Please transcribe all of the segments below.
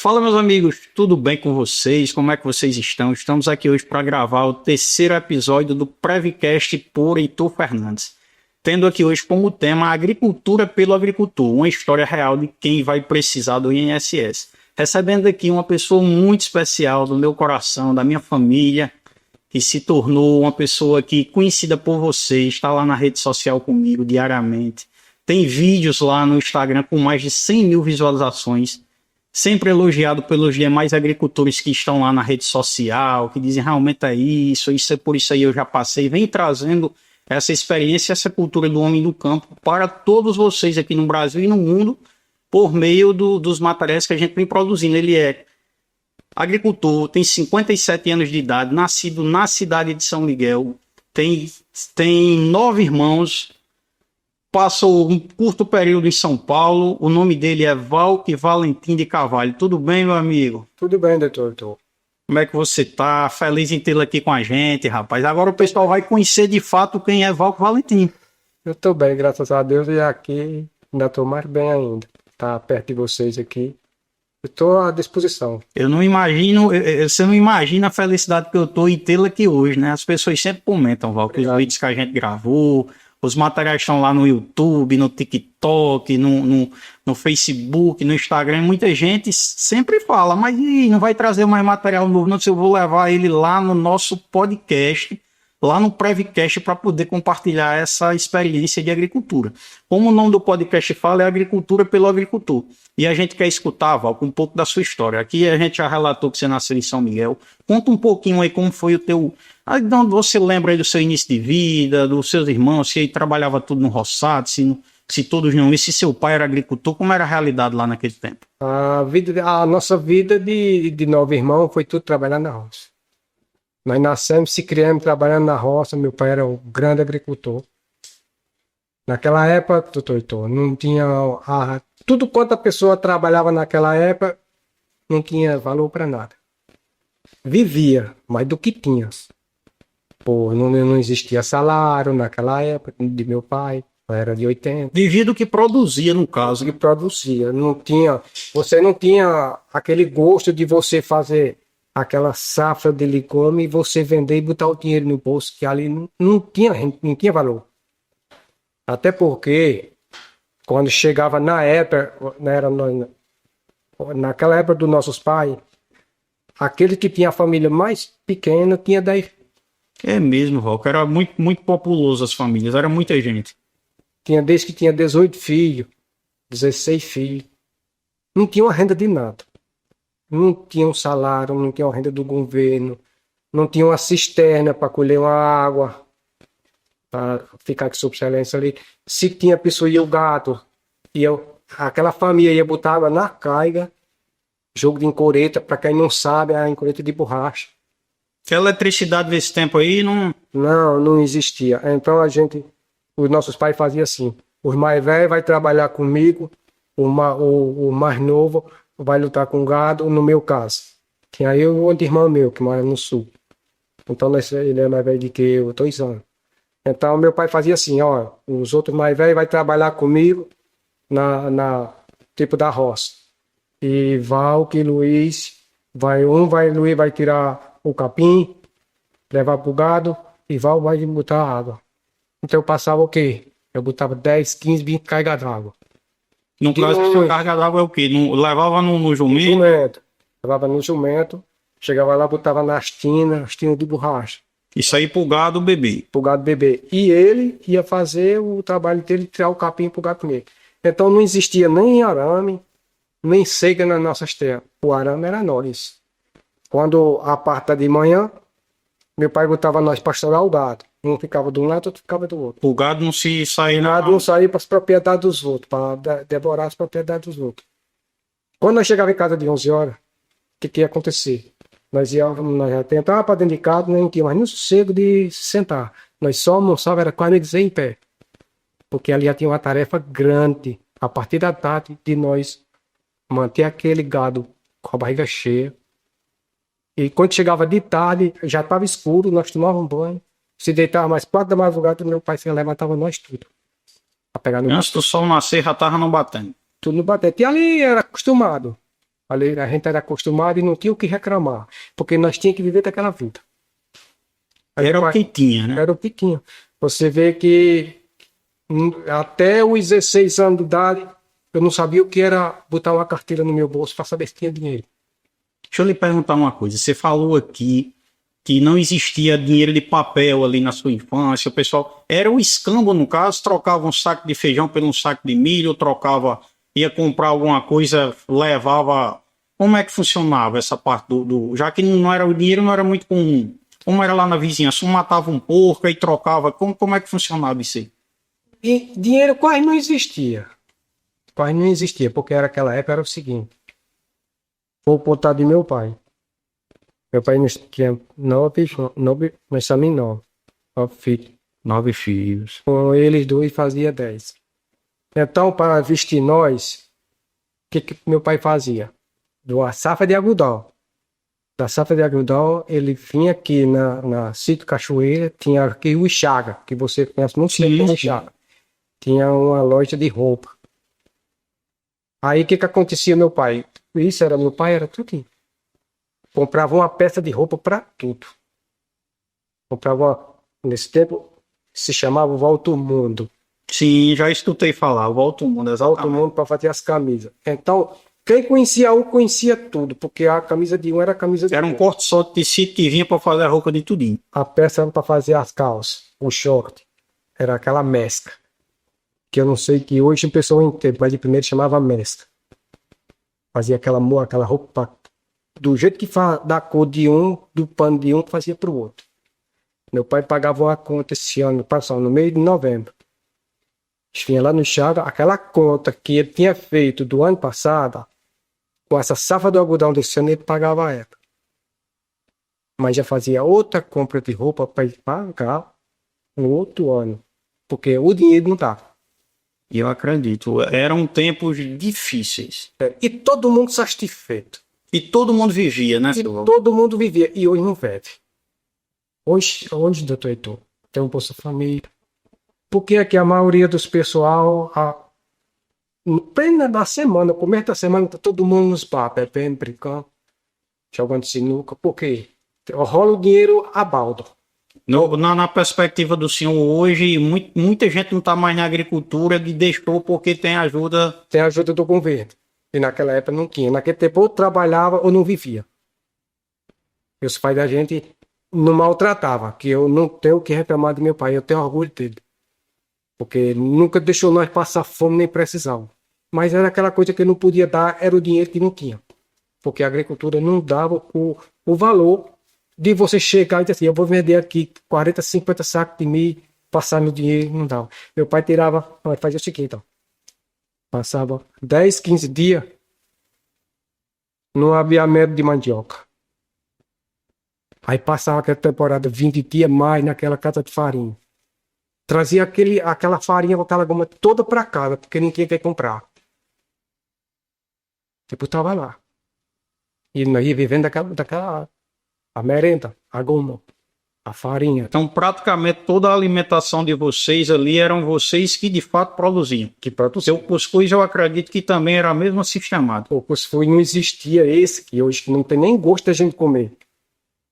Fala, meus amigos, tudo bem com vocês? Como é que vocês estão? Estamos aqui hoje para gravar o terceiro episódio do Prevcast por Heitor Fernandes, tendo aqui hoje como tema Agricultura pelo Agricultor, uma história real de quem vai precisar do INSS. Recebendo aqui uma pessoa muito especial do meu coração, da minha família, que se tornou uma pessoa aqui conhecida por vocês, está lá na rede social comigo diariamente. Tem vídeos lá no Instagram com mais de 100 mil visualizações, sempre elogiado pelos demais agricultores que estão lá na rede social, que dizem realmente é isso é por isso aí eu já passei, vem trazendo essa experiência, essa cultura do homem do campo para todos vocês aqui no Brasil e no mundo, por meio dos materiais que a gente vem produzindo. Ele é agricultor, tem 57 anos de idade, nascido na cidade de São Miguel, tem 9 irmãos, passou um curto período em São Paulo. O nome dele é Valque Valentim de Carvalho. Tudo bem, meu amigo? Tudo bem, doutor. Como é que você tá? Feliz em tê-lo aqui com a gente, rapaz. Agora o pessoal vai conhecer de fato quem é Valque Valentim. Eu tô bem, graças a Deus, e aqui ainda tô mais bem ainda. Tá perto de vocês aqui. Eu tô à disposição. Eu não imagino, você não imagina a felicidade que eu tô em tê-lo aqui hoje, né? As pessoas sempre comentam, Valque, os vídeos que a gente gravou. Os materiais estão lá no YouTube, no TikTok, no Facebook, no Instagram. Muita gente sempre fala, mas não vai trazer mais material novo, não sei, eu vou levar ele lá no nosso podcast, lá no Prevcast, para poder compartilhar essa experiência de agricultura. Como o nome do podcast fala, é Agricultura pelo Agricultor. E a gente quer escutar, Val, um pouco da sua história. Aqui a gente já relatou que você nasceu em São Miguel. Conta um pouquinho aí como foi o teu... Você lembra aí do seu início de vida, dos seus irmãos, se aí trabalhava tudo no roçado, se todos não... E se seu pai era agricultor, como era a realidade lá naquele tempo? A nossa vida de 9 irmãos foi tudo trabalhando na roça. Nós nascemos, se criamos trabalhando na roça. Meu pai era um grande agricultor. Naquela época, doutor, não tinha... tudo quanto a pessoa trabalhava naquela época, não tinha valor para nada. Vivia, mas do que tinha. Pô, não existia salário naquela época de meu pai, era de 80. Vivia do que produzia, no caso. Do que produzia. Você não tinha aquele gosto de você fazer aquela safra de legume e você vender e botar o dinheiro no bolso, que ali não tinha valor. Até porque, quando chegava na época, naquela época dos nossos pais, aquele que tinha a família mais pequena tinha 10. É mesmo, Valque, era muito, muito populoso as famílias, era muita gente. Tinha desde que tinha 18 filhos, 16 filhos. Não tinha uma renda de nada. Não tinha um salário, não tinha uma renda do governo, não tinha uma cisterna para colher uma água, para ficar com subsistência ali. Se tinha pessoa, ia o gato, aquela família ia botar água na caiga, jogo de encoreta, para quem não sabe, é a encoreta de borracha. Que eletricidade nesse tempo aí não existia. Então os nossos pais faziam assim: os mais velhos vai trabalhar comigo, o mais novo vai lutar com gado, no meu caso. Tinha eu e outro irmão meu que mora no sul. Então ele é mais velho do que eu, 2 anos. Então meu pai fazia assim: ó, os outros mais velhos vai trabalhar comigo na tipo da roça. E Valque e Luiz Luiz vai tirar o capim, levar pro gado, e Val vai botar água. Então eu passava o quê? Eu botava 10, 15, 20 cargas d'água. No caso, sua carga d'água é o quê? Levava no jumento? Levava no jumento, chegava lá, botava nas tinas de borracha. Isso aí pro gado beber. Pro gado beber. E ele ia fazer o trabalho dele, tirar o capim pro gado comer. Então não existia nem arame, nem seca nas nossas terras. O arame era nós. Quando a parte de manhã, meu pai botava nós para estourar o gado. Um ficava de um lado, outro ficava do outro. O gado não se saía. O gado não saía para as propriedades dos outros, para devorar as propriedades dos outros. Quando nós chegávamos em casa de 11 horas, o que ia acontecer? Nós ia tentar para dentro de casa, não tinha mais nem sossego de se sentar. Nós só almoçava, era quase dizer em pé. Porque ali já tinha uma tarefa grande, a partir da tarde, de nós manter aquele gado com a barriga cheia. E quando chegava de tarde, já estava escuro, nós tomávamos banho. Se deitava mais 4 da madrugada, meu pai se levantava nós tudo. Antes do sol nascer, já estava não batendo. Tudo no batente. E ali era acostumado. Ali a gente era acostumado e não tinha o que reclamar, porque nós tínhamos que viver daquela vida. Aí Era meu o pai- que tinha, né? Era o que tinha. Você vê que até os 16 anos de idade, eu não sabia o que era botar uma carteira no meu bolso para saber se tinha dinheiro. Deixa eu lhe perguntar uma coisa. Você falou aqui que não existia dinheiro de papel ali na sua infância. O pessoal era o escambo, no caso, trocava um saco de feijão por um saco de milho, trocava, ia comprar alguma coisa, levava. Como é que funcionava essa parte já que não era o dinheiro, não era muito comum. Como era lá na vizinhança, um matava um porco e trocava. Como é que funcionava isso aí? E dinheiro quase não existia. Quase não existia, porque era aquela época era o seguinte. Vou contar de meu pai. Meu pai tinha nove, mas também nove filhos. 9 filhos. Com eles dois fazia 10. Então, para vestir nós, o que meu pai fazia? Da safra de algodão. Da safra de algodão, ele vinha aqui na Sítio Cachoeira, tinha aqui o Enxaga, que você conhece muito bem como Enxaga. Tinha uma loja de roupa. Aí o que acontecia, meu pai? Isso era meu pai, era tudo. Comprava uma peça de roupa para tudo. Nesse tempo, se chamava Volta Mundo. Sim, já escutei falar, o Volta Mundo, Volta Mundo para fazer as camisas. Então, quem conhecia um, conhecia tudo, porque a camisa de um era a camisa de Era um outro. corte só de tecido que vinha para fazer a roupa de tudinho. A peça era para fazer as calças, o short. Era aquela mesca. Que eu não sei que hoje o pessoal entende, mas de primeiro chamava mesca. Fazia aquela roupa do jeito que da cor de um, do pano de um, fazia para o outro. Meu pai pagava uma conta esse ano, passou no meio de novembro. Tinha lá no Chaga, aquela conta que ele tinha feito do ano passado, com essa safra do algodão desse ano, ele pagava ela. Mas já fazia outra compra de roupa para pagar no outro ano, porque o dinheiro não dava. E eu acredito, eram tempos difíceis. E todo mundo satisfeito. E todo mundo vivia, né, E seu Walter? todo mundo vivia, e hoje não vive. Hoje, doutor Heitor, tem um Bolsa Família. Por que é que a maioria dos pessoal, no pleno da semana, no começo da semana, tá todo mundo nos bar, bebendo, brincando, jogando sinuca? Por quê? Rola o dinheiro a baldo. Na perspectiva do senhor hoje, muita gente não está mais na agricultura e deixou porque tem ajuda. Tem a ajuda do governo. E naquela época não tinha. Naquele tempo ou trabalhava ou não vivia. E os pais da gente não maltratavam, que eu não tenho o que reclamar do meu pai, eu tenho orgulho dele. Porque ele nunca deixou nós passar fome nem precisar. Mas era aquela coisa que ele não podia dar, era o dinheiro que não tinha. Porque a agricultura não dava o valor de você chegar e dizer assim, eu vou vender aqui 40, 50 sacos de milho, passar meu dinheiro, não dava. Meu pai tirava, fazia o seguinte, ó. Passava 10, 15 dias, não havia medo de mandioca. Aí passava aquela temporada 20 dias mais naquela casa de farinha. Trazia aquela farinha com aquela goma toda para casa, porque não tinha quem comprar. Tipo, tava lá. E nós ia vivendo daquela a merenda, a goma, a farinha. Então, praticamente toda a alimentação de vocês ali eram vocês que de fato produziam. Que produziam. Seu cuscuz, eu acredito que também era mesmo assim chamado. O cuscuz não existia esse, que hoje não tem nem gosto da gente comer.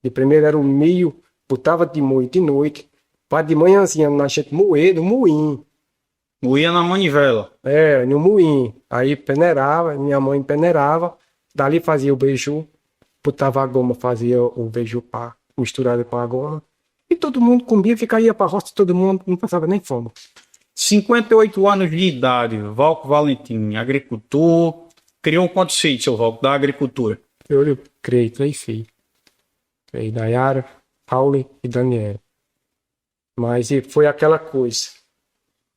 De primeiro era o milho, botava de moer de noite, para de manhãzinha a gente moer no moinho. Moía na manivela. No moinho. Aí peneirava, minha mãe peneirava, dali fazia o beiju, botava a goma, fazia o beiju misturado com a goma. E todo mundo comia, ia para a roça, todo mundo, não passava nem fome. 58 anos de idade, Valco Valentim, agricultor. Criou quantos filhos, seu Valco, da agricultura? Eu criei 3 filhos. Criei Nayara, Paulo e Daniel. Mas foi aquela coisa.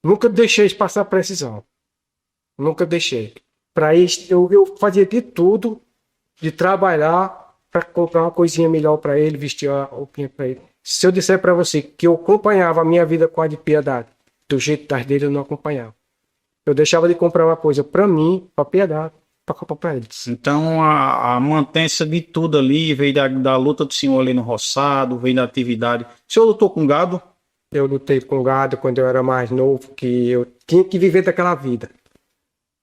Nunca deixei de passar precisão. Nunca deixei. Para isso, eu fazia de tudo, de trabalhar para comprar uma coisinha melhor para ele, vestir a roupinha para ele. Se eu disser para você que eu acompanhava a minha vida com a de piedade, do jeito das dele eu não acompanhava. Eu deixava de comprar uma coisa para mim, para piedade, para comprar para eles. Então a mantença de tudo ali veio da luta do senhor ali no roçado, veio da atividade. O senhor lutou com gado? Eu lutei com gado quando eu era mais novo, que eu tinha que viver daquela vida.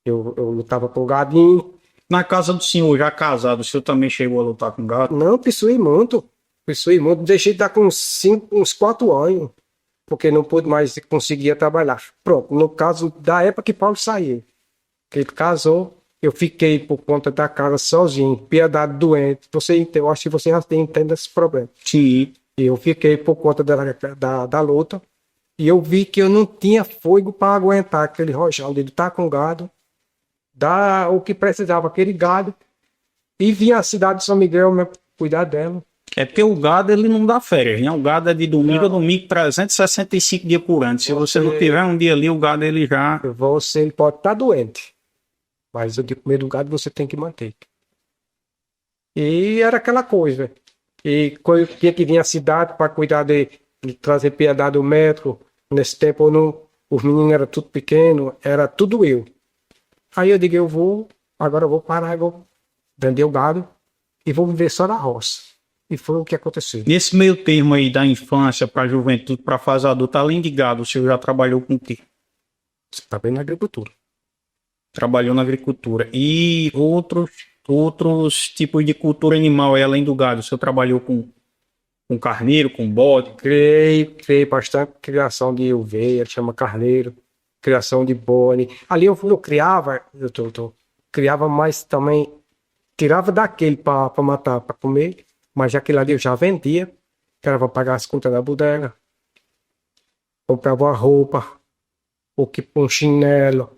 Eu lutava com gadinho, Na casa do senhor, já casado, o senhor também chegou a lutar com gado? Não, pissuei muito. Pissuei muito. Deixei de dar com uns 4 anos, porque não pude mais conseguir trabalhar. Pronto, no caso da época que Paulo saiu, que ele casou, eu fiquei por conta da casa sozinho, piedade doente. Eu acho que você já entende esse problema. Sim. Eu fiquei por conta da luta e eu vi que eu não tinha fôlego para aguentar aquele rojão de lutar com gado, dar o que precisava aquele gado e vir à cidade de São Miguel cuidar dela. É porque o gado ele não dá férias, né? O gado é de domingo a domingo, 365 dias por ano. Se você não tiver um dia ali, o gado ele já... Ele pode estar doente, mas o de comer do gado você tem que manter. E era aquela coisa. E tinha que vir à cidade para cuidar de trazer piedade do médico. Nesse tempo os meninos eram tudo pequenos, era tudo eu. Aí eu digo, agora eu vou parar, eu vou vender o gado e vou viver só na roça. E foi o que aconteceu. Nesse meio termo aí da infância para a juventude, para a fase adulta, além de gado, o senhor já trabalhou com o quê? Você está bem na agricultura. Trabalhou na agricultura. E outros tipos de cultura animal, aí, além do gado, o senhor trabalhou com carneiro, com bode? Criei bastante criação de ovelha, chama carneiro, criação de bode. Ali eu não criava, criava mais também, tirava daquele para matar, para comer, mas aquele ali eu já vendia, que era para pagar as contas da bodega. Comprava uma roupa, um chinelo,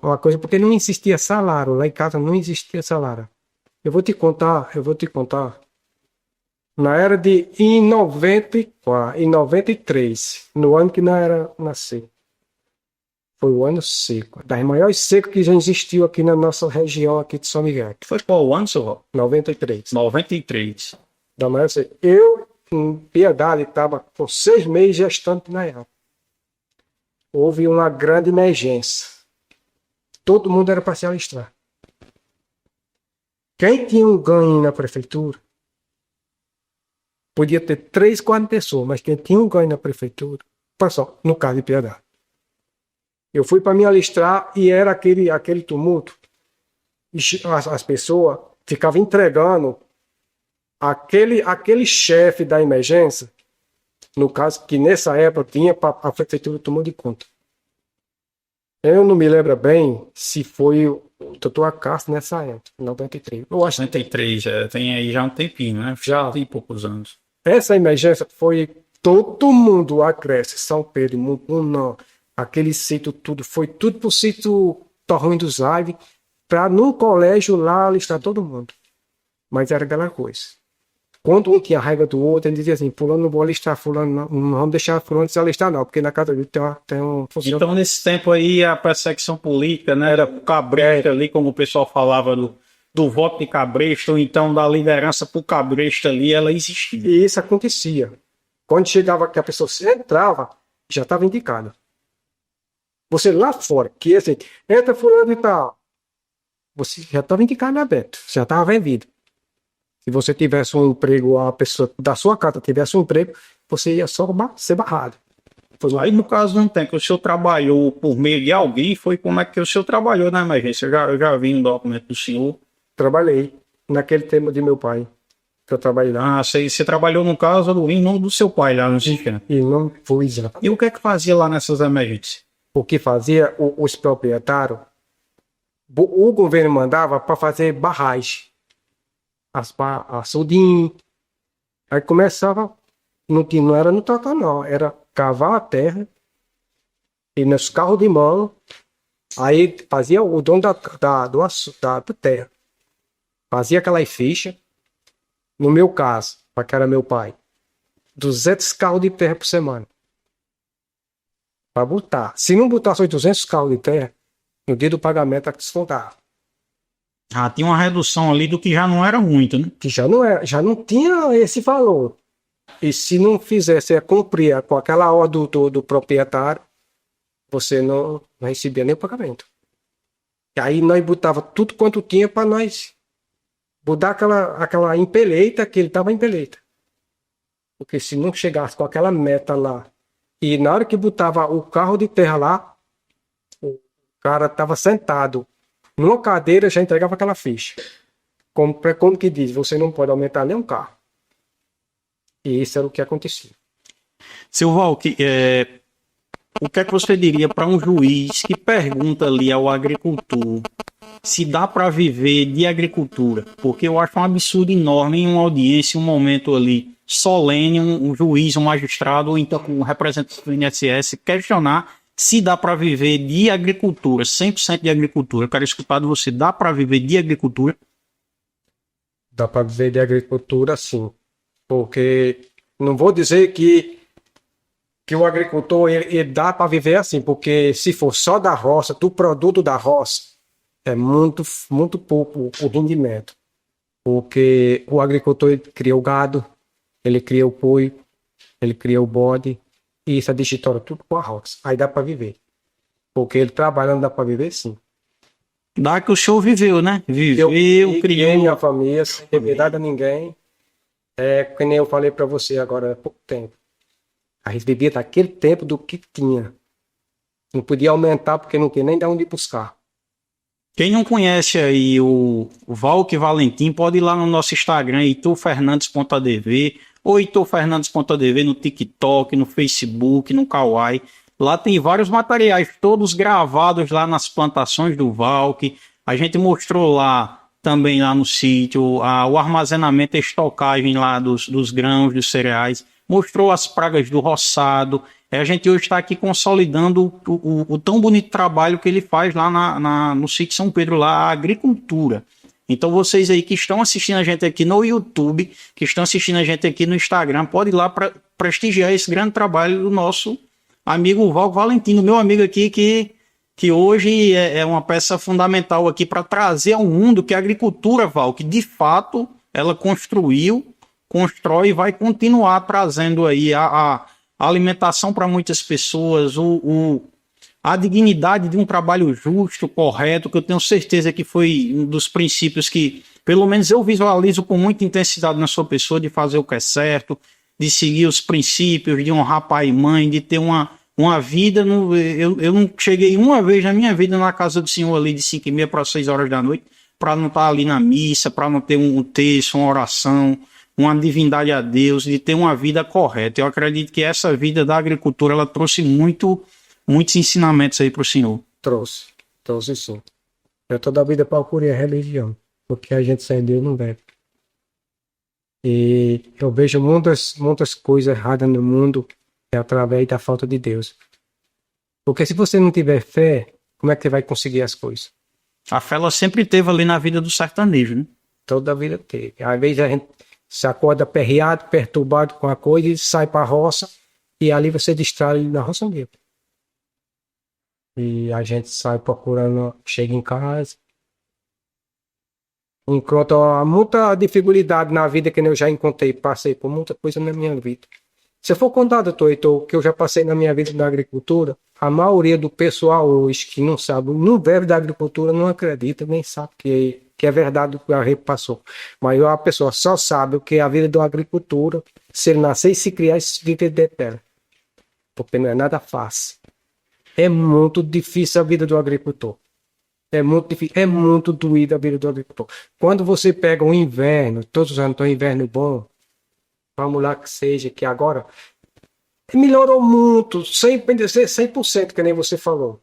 uma coisa, porque não existia salário, lá em casa não existia salário. Eu vou te contar. Em 94, em 93, no ano que não era nascer. Foi o ano seco, das maiores secas que já existiu aqui na nossa região aqui de São Miguel. Foi qual ano, senhor? 93. 93. Da maior seca. Eu, em Piedade, estava com 6 meses gestante na época. Houve uma grande emergência. Todo mundo era para se alistar. Quem tinha um ganho na prefeitura, podia ter 3, 4 pessoas, mas quem tinha um ganho na prefeitura, passou, no caso de Piedade. Eu fui para me alistar e era aquele tumulto. As pessoas ficavam entregando aquele chefe da emergência, no caso que nessa época tinha para a prefeitura tomou de conta. Eu não me lembro bem se foi o doutor Acácio nessa época, 93. Eu acho 93, tem aí já um tempinho, né? Já tem poucos anos. Essa emergência foi todo mundo acresce, São Pedro, Mucunã, aquele sítio tudo, foi tudo pro sítio Torrões dos Aires, para no colégio lá alistar todo mundo. Mas era aquela coisa. Quando um tinha raiva do outro, ele dizia assim, fulano não vou alistar, fulano não vamos deixar fulano se alistar não, porque na casa dele tem um funcionário. Então nesse tempo aí a perseguição política, né, era cabresto ali, como o pessoal falava do voto de cabresto, ou então da liderança pro cabresto ali, ela existia. E isso acontecia. Quando chegava que a pessoa entrava, já estava indicada. Você lá fora, que assim, entra fulano e tal, você já estava indicado aberto, já estava vendido. Se você tivesse um emprego, a pessoa da sua casa tivesse um emprego, você ia só ser barrado. Aí no caso não tem, que o senhor trabalhou por meio de alguém, foi como é que o senhor trabalhou na emergência? Eu já vi um documento do senhor. Trabalhei naquele tempo de meu pai. Que eu trabalhei lá. Ah, você trabalhou no caso em nome do seu pai lá no sistema. E não fui já. E o que é que fazia lá nessas emergências? O que fazia os proprietários, o governo mandava para fazer barragem. Açudim. Aí começava, não era no total não, era cavar a terra e nos carros de mão, aí fazia o dono da terra. Fazia aquela ficha, no meu caso, para que era meu pai, 200 carros de terra por semana. Para botar. Se não botasse os 200 carros de terra, no dia do pagamento, descontava. Ah, tinha uma redução ali do que já não era muito, né? Que já não tinha esse valor. E se não fizesse cumprir com aquela ordem do proprietário, você não recebia nem o pagamento. E aí nós botava tudo quanto tinha para nós botar aquela empeleita, que ele estava empeleita. Porque se não chegasse com aquela meta lá, e na hora que botava o carro de terra lá, o cara estava sentado Numa cadeira já entregava aquela ficha. Como que diz, você não pode aumentar nem um carro. E isso era o que acontecia. Seu Valk, o que é que você diria para um juiz que pergunta ali ao agricultor se dá para viver de agricultura? Porque eu acho um absurdo enorme em uma audiência, um momento ali solene, um juiz, um magistrado, ou então um representante do INSS questionar se dá para viver de agricultura, 100% de agricultura. Eu quero escutar de você, dá para viver de agricultura? Dá para viver de agricultura, sim. Porque não vou dizer que o agricultor ele dá para viver assim, porque se for só da roça, do produto da roça, é muito pouco o rendimento. Porque o agricultor ele cria o gado, ele cria o boi, ele cria o bode, e isso é digitora tudo com a roça. Aí dá para viver. Porque ele trabalhando dá para viver, sim. Dá que o senhor viveu, né? Viveu, Criei minha criou. família, sem dever nada a ninguém. É que nem eu falei para você agora há pouco tempo. A gente vivia daquele tempo do que tinha. Não podia aumentar porque não tinha nem de onde buscar. Quem não conhece aí o Valk Valentim, pode ir lá no nosso Instagram, heitorfernandes.adv, ou heitorfernandes.adv no TikTok, no Facebook, no Kawaii. Lá tem vários materiais, todos gravados lá nas plantações do Valk. A gente mostrou lá também lá no sítio o armazenamento e estocagem lá dos grãos, dos cereais. Mostrou as pragas do roçado. A gente hoje está aqui consolidando o tão bonito trabalho que ele faz lá no sítio São Pedro, lá a agricultura. Então vocês aí que estão assistindo a gente aqui no YouTube, que estão assistindo a gente aqui no Instagram, pode ir lá para prestigiar esse grande trabalho do nosso amigo Valk Valentino, meu amigo aqui que hoje é uma peça fundamental aqui para trazer ao mundo que a agricultura, Val, que de fato ela construiu, constrói e vai continuar trazendo aí a alimentação para muitas pessoas, a dignidade de um trabalho justo, correto, que eu tenho certeza que foi um dos princípios que, pelo menos eu visualizo com muita intensidade na sua pessoa, de fazer o que é certo, de seguir os princípios, de honrar pai e mãe, de ter uma vida. Eu não cheguei uma vez na minha vida na casa do Senhor ali de 5h30 para 6 horas da noite, para não estar ali na missa, para não ter um texto, uma oração, uma divindade a Deus, de ter uma vida correta. Eu acredito que essa vida da agricultura ela trouxe muitos ensinamentos aí para o senhor. Trouxe sim. Eu toda a vida procurei a religião, porque a gente sem Deus não deve. E eu vejo muitas coisas erradas no mundo através da falta de Deus. Porque se você não tiver fé, como é que você vai conseguir as coisas? A fé ela sempre teve ali na vida do sertanejo, né? Toda a vida teve. Às vezes a gente se acorda perreado, perturbado com a coisa e sai para a roça e ali você distrai na roça mesmo. E a gente sai procurando, chega em casa, encontra muita dificuldade na vida que eu já encontrei, passei por muita coisa na minha vida. Se eu for contar, doutor Heitor, que eu já passei na minha vida na agricultura, a maioria do pessoal hoje que não sabe, não vive da agricultura, não acredita, nem sabe que é verdade o que a gente passou. Mas a pessoa só sabe o que é a vida da agricultura, se ele nascer e se criar e se viver dentro dela. Porque não é nada fácil. É muito difícil a vida do agricultor. É muito difícil, é muito doída a vida do agricultor. Quando você pega um inverno, todos os anos tem um inverno bom, vamos lá que seja, que agora melhorou muito, 100%, que nem você falou.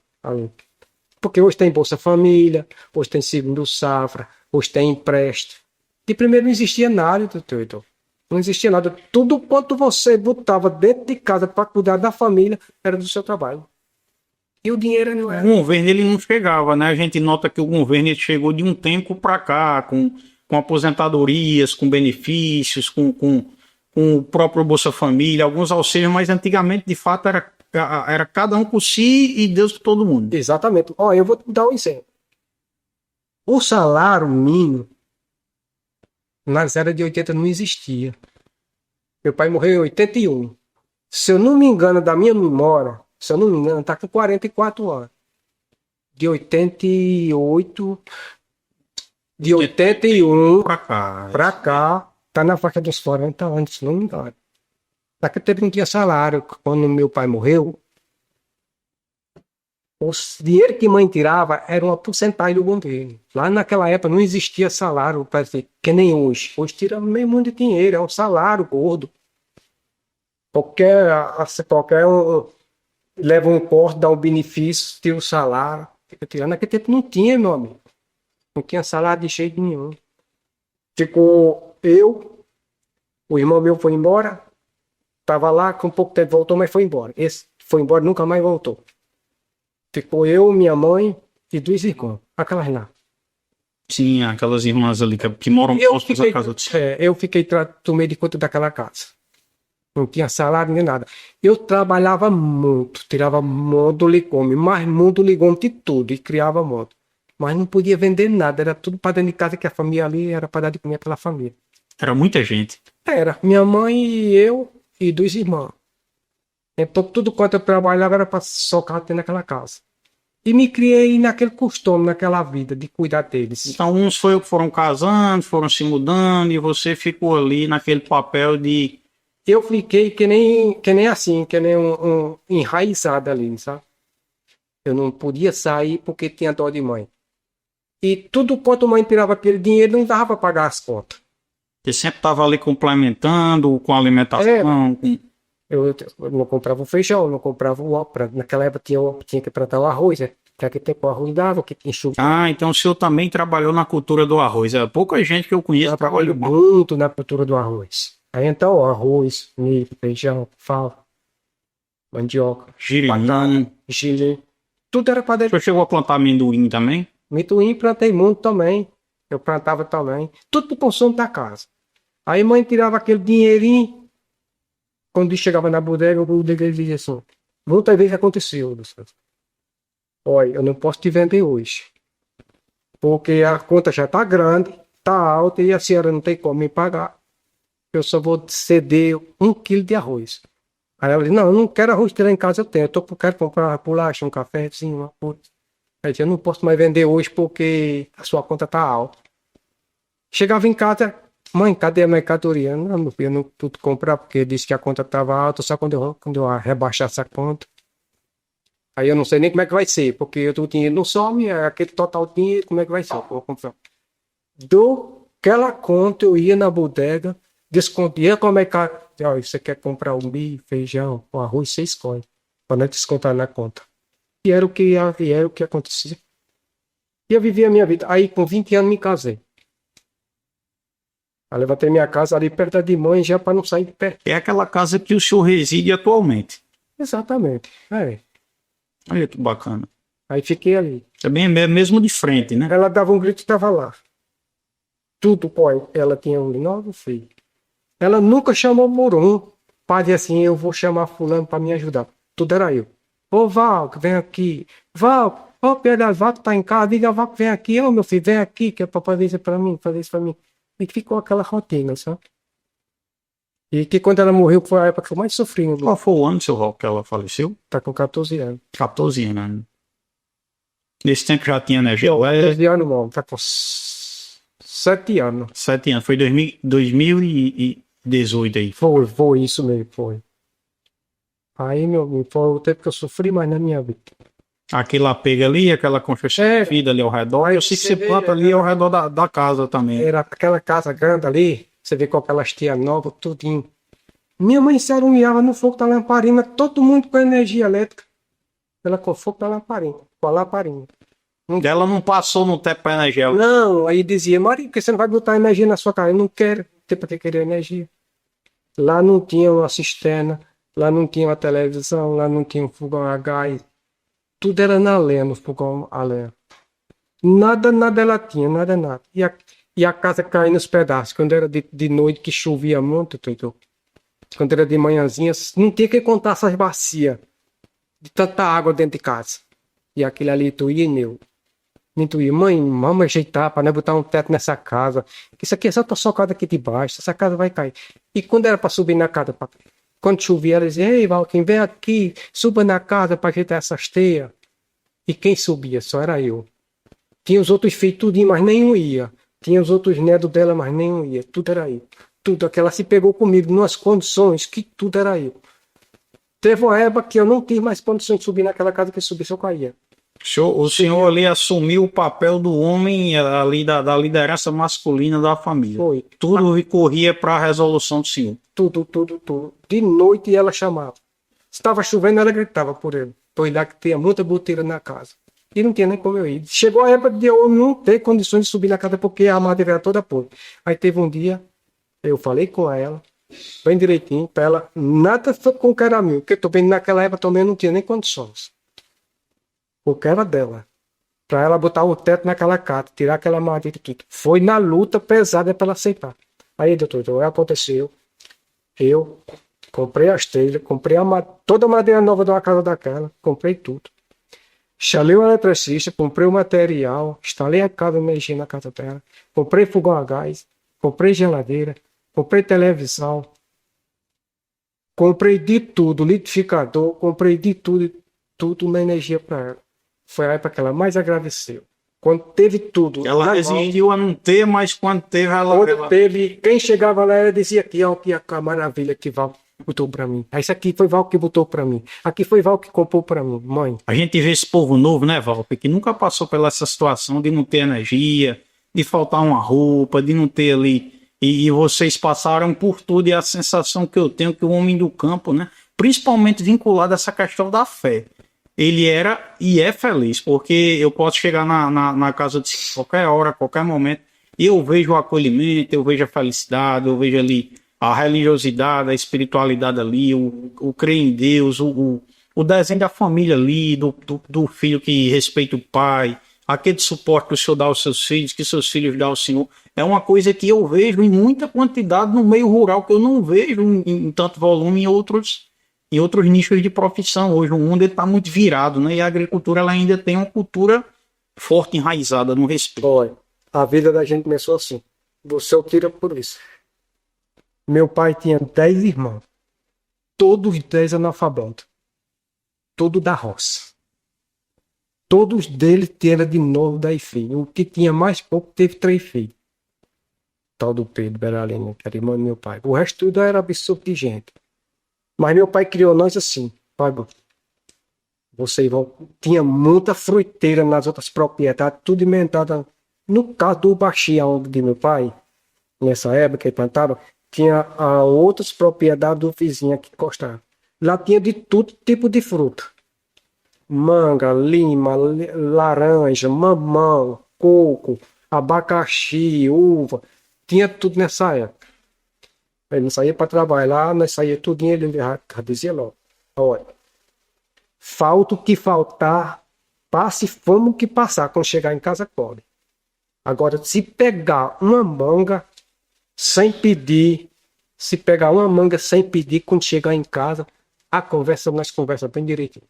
Porque hoje tem Bolsa Família, hoje tem Segundo Safra, hoje tem empréstimo. De primeiro não existia nada, doutor. Não existia nada. Tudo quanto você botava dentro de casa para cuidar da família era do seu trabalho. E o dinheiro não era. O governo ele não chegava, né? A gente nota que o governo ele chegou de um tempo para cá, com aposentadorias, com benefícios, com o próprio Bolsa Família, alguns auxílios, mas antigamente, de fato, era cada um por si e Deus por todo mundo. Exatamente. Ó, eu vou te dar um exemplo. O salário mínimo nas eras de 80 não existia. Meu pai morreu em 81. Se eu não me engano, da minha memória, tá com 44 anos. De 88, de 81 pra cá, tá na faixa dos 40 anos, se não me engano. Naquele tempo não tinha salário. Quando meu pai morreu, O dinheiro que mãe tirava era uma porcentagem do governo. Lá naquela época não existia salário, parece, que nem hoje. Hoje tira meio mundo de dinheiro, é um salário gordo. Qualquer leva um corte, dá um benefício, tira o salário. Fica tirando. Naquele tempo não tinha, meu amigo. Não tinha salário de jeito nenhum. Ficou eu, o irmão meu foi embora, tava lá, com pouco tempo voltou, mas foi embora. Esse foi embora, nunca mais voltou. Ficou eu, minha mãe e 2 irmãos, aquelas lá. Sim, aquelas irmãs ali que moram próximas da casa do senhor. Eu fiquei, tomei de conta daquela casa. Não tinha salário nem nada. Eu trabalhava muito, tirava muito legume, mas muito legume de tudo, e criava muito. Mas não podia vender nada, era tudo para dentro de casa, que a família ali era para dar de comer pela família. Era muita gente. Era, minha mãe e eu e 2 irmãos. Então tudo quanto eu trabalhava era para socar dentro daquela casa. E me criei naquele costume, naquela vida de cuidar deles. Então uns foram casando, foram se mudando e você ficou ali naquele papel de... Eu fiquei que nem assim, que nem um enraizado ali, sabe? Eu não podia sair porque tinha dó de mãe. E tudo quanto mãe tirava aquele dinheiro não dava para pagar as contas. Você sempre estava ali complementando com a alimentação. Eu não comprava o feijão, não comprava o opra. Naquela época tinha que plantar o arroz, né? Naquele tempo o arroz dava, que tinha chuva. Ah, então o senhor também trabalhou na cultura do arroz. É pouca gente que eu conheço Eu trabalho muito na cultura do arroz. Aí então, arroz, milho, feijão, fava, mandioca, girino. chile, tudo era para O senhor chegou a plantar amendoim também? Amendoim plantei muito também. Eu plantava também. Tudo pro consumo da casa. Aí mãe tirava aquele dinheirinho. Quando chegava na bodega, o bodega dizia assim: muitas vezes aconteceu, Luciano. Olha, eu não posso te vender hoje. Porque a conta já tá grande, tá alta e a senhora não tem como me pagar. Eu só vou ceder 1 quilo de arroz. Aí ela disse: não, eu não quero arroz lá em casa, eu tenho. Quero comprar bolacha, um cafezinho, uma coisa. Aí eu não posso mais vender hoje porque a sua conta tá alta. Chegava em casa, mãe, cadê a mercadoria? Não, meu filho, eu não pude comprar porque disse que a conta estava alta, só quando eu rebaixar essa conta. Aí eu não sei nem como é que vai ser, porque o dinheiro não some, é aquele total dinheiro, como é que vai ser? Eu vou comprar. Do aquela conta, eu ia na bodega, descontia como é que... Ó, você quer comprar um milho, feijão, o arroz, você escolhe, para não descontar na conta. E era o que acontecia. E eu vivia a minha vida. Aí com 20 anos me casei. Eu levantei minha casa ali perto de mãe já para não sair de perto. É aquela casa que o senhor reside atualmente. Exatamente. É. Olha que bacana. Aí fiquei ali. Também é mesmo de frente, né? Ela dava um grito e estava lá. Tudo, pô. Ela tinha 9 filhos. Ela nunca chamou por um. Para dizer assim, eu vou chamar fulano para me ajudar. Tudo era eu. Ô Val, vem aqui. Val, ô Pedro, Val tá em casa. Diga Val que vem aqui. Ô meu filho, vem aqui que é para fazer isso para mim, fazer isso para mim. E ficou aquela rotina, sabe? E que quando ela morreu foi a época que eu mais sofri. Né? Qual foi o ano, seu Roque, que ela faleceu? Tá com 14 anos. 14 anos. Nesse tempo já tinha energia? 14 anos não, tá com 7 anos. 7 anos. Foi 2018 aí. Foi isso mesmo, foi. Aí, meu amigo, foi o tempo que eu sofri mais na minha vida. Aquele apego ali, aquela construção vida ali ao redor. Eu sei que você planta ali ao redor da casa também. Era aquela casa grande ali, você vê com aquelas tias novas, tudinho. Minha mãe se arrumiava no fogo da lamparina, todo mundo com energia elétrica. Ela com o fogo da lamparina, com a lamparina. Ela não passou no teto para energia. Não, aí dizia, Maria, por que você não vai botar energia na sua casa? Eu não quero, tem para que querer energia. Lá não tinha uma cisterna, lá não tinha uma televisão, lá não tinha um fogão a gás. Tudo era na lenha, no fogão a lenha. Nada ela tinha, nada. E a casa caía nos pedaços. Quando era de noite, que chovia muito, entendeu? Quando era de manhãzinha, não tinha que contar essas bacias de tanta água dentro de casa. E aquele ali, tu ia, meu. Me ia, mãe, vamos ajeitar para não botar um teto nessa casa. Isso aqui é só tua socada aqui de baixo, essa casa vai cair. E quando era para subir na casa, quando chovia, ela dizia, ei, Valquim, vem aqui, suba na casa para ajeitar essas teias. E quem subia? Só era eu. Tinha os outros filhos tudinho, mas nenhum ia. Tinha os outros netos dela, mas nenhum ia. Tudo era eu. Tudo. Aquela se pegou comigo nas condições que tudo era eu. Teve uma época que eu não tive mais condições de subir naquela casa, que subisse eu caía. O senhor ali assumiu o papel do homem ali da liderança masculina da família. Foi. Tudo corria para a resolução do senhor. Tudo. De noite ela chamava. Se estava chovendo, ela gritava por ele. Pois lá que tinha muita goteira na casa. E não tinha nem como eu ir. Chegou a época de eu não ter condições de subir na casa porque a madeira era toda podre. Aí teve um dia, eu falei com ela, bem direitinho, para ela, nada foi com o que era meu. Porque também naquela época também eu não tinha nem condições. O que era dela. Para ela botar o teto naquela casa, tirar aquela madeira e tudo. Foi na luta pesada para ela aceitar. Aí, doutor, então, aconteceu. Eu comprei as telhas, comprei toda a madeira nova de uma casa daquela, comprei tudo. Chamei o eletricista, comprei o material, instalei a casa, mexi na casa dela, comprei fogão a gás, comprei geladeira, comprei televisão, comprei de tudo, liquidificador, comprei de tudo uma energia para ela. Foi a época que ela mais agradeceu. Quando teve tudo. Ela resistiu a não ter, mas quando teve, ela... teve, quem chegava lá, ela dizia aqui, ó, que a maravilha que Val botou para mim. Isso aqui foi Val que botou para mim. Aqui foi Val que comprou para mim, mãe. A gente vê esse povo novo, né, Val, que nunca passou pela essa situação de não ter energia, de faltar uma roupa, de não ter ali... E vocês passaram por tudo, e a sensação que eu tenho que o homem do campo, né, principalmente vinculado a essa questão da fé, ele era e é feliz, porque eu posso chegar na casa de qualquer hora, qualquer momento, e eu vejo o acolhimento, eu vejo a felicidade, eu vejo ali a religiosidade, a espiritualidade ali, o crer em Deus, o desenho da família ali, do filho que respeita o pai, aquele suporte que o senhor dá aos seus filhos, que seus filhos dão ao senhor, é uma coisa que eu vejo em muita quantidade no meio rural, que eu não vejo em tanto volume em outros nichos de profissão. Hoje o mundo está muito virado, né? E a agricultura ela ainda tem uma cultura forte, enraizada no respeito. Olha, a vida da gente começou assim. Você o tira por isso. Meu pai tinha 10 irmãos. Todos 10 analfabetos. Todos da roça. Todos deles tinham de novo 10 filhos. O que tinha mais pouco teve 3 filhos. Tal do Pedro Beralino, que era irmão do meu pai. O resto tudo era absurdo de gente. Mas meu pai criou nós assim. Pai, vocês vão... Tinha muita fruteira nas outras propriedades, tudo inventado. No caso do Baxia, onde de meu pai, nessa época que ele plantava, tinha outras propriedades do vizinho que encostavam. Lá tinha de todo tipo de fruta. Manga, lima, laranja, mamão, coco, abacaxi, uva. Tinha tudo nessa época. Ele não saía para trabalhar, nós saía tudinho, ele já dizia logo. Olha, falta o que faltar, passe fome o que passar, quando chegar em casa, come. Agora, se pegar uma manga sem pedir, quando chegar em casa, nós conversa bem direitinho.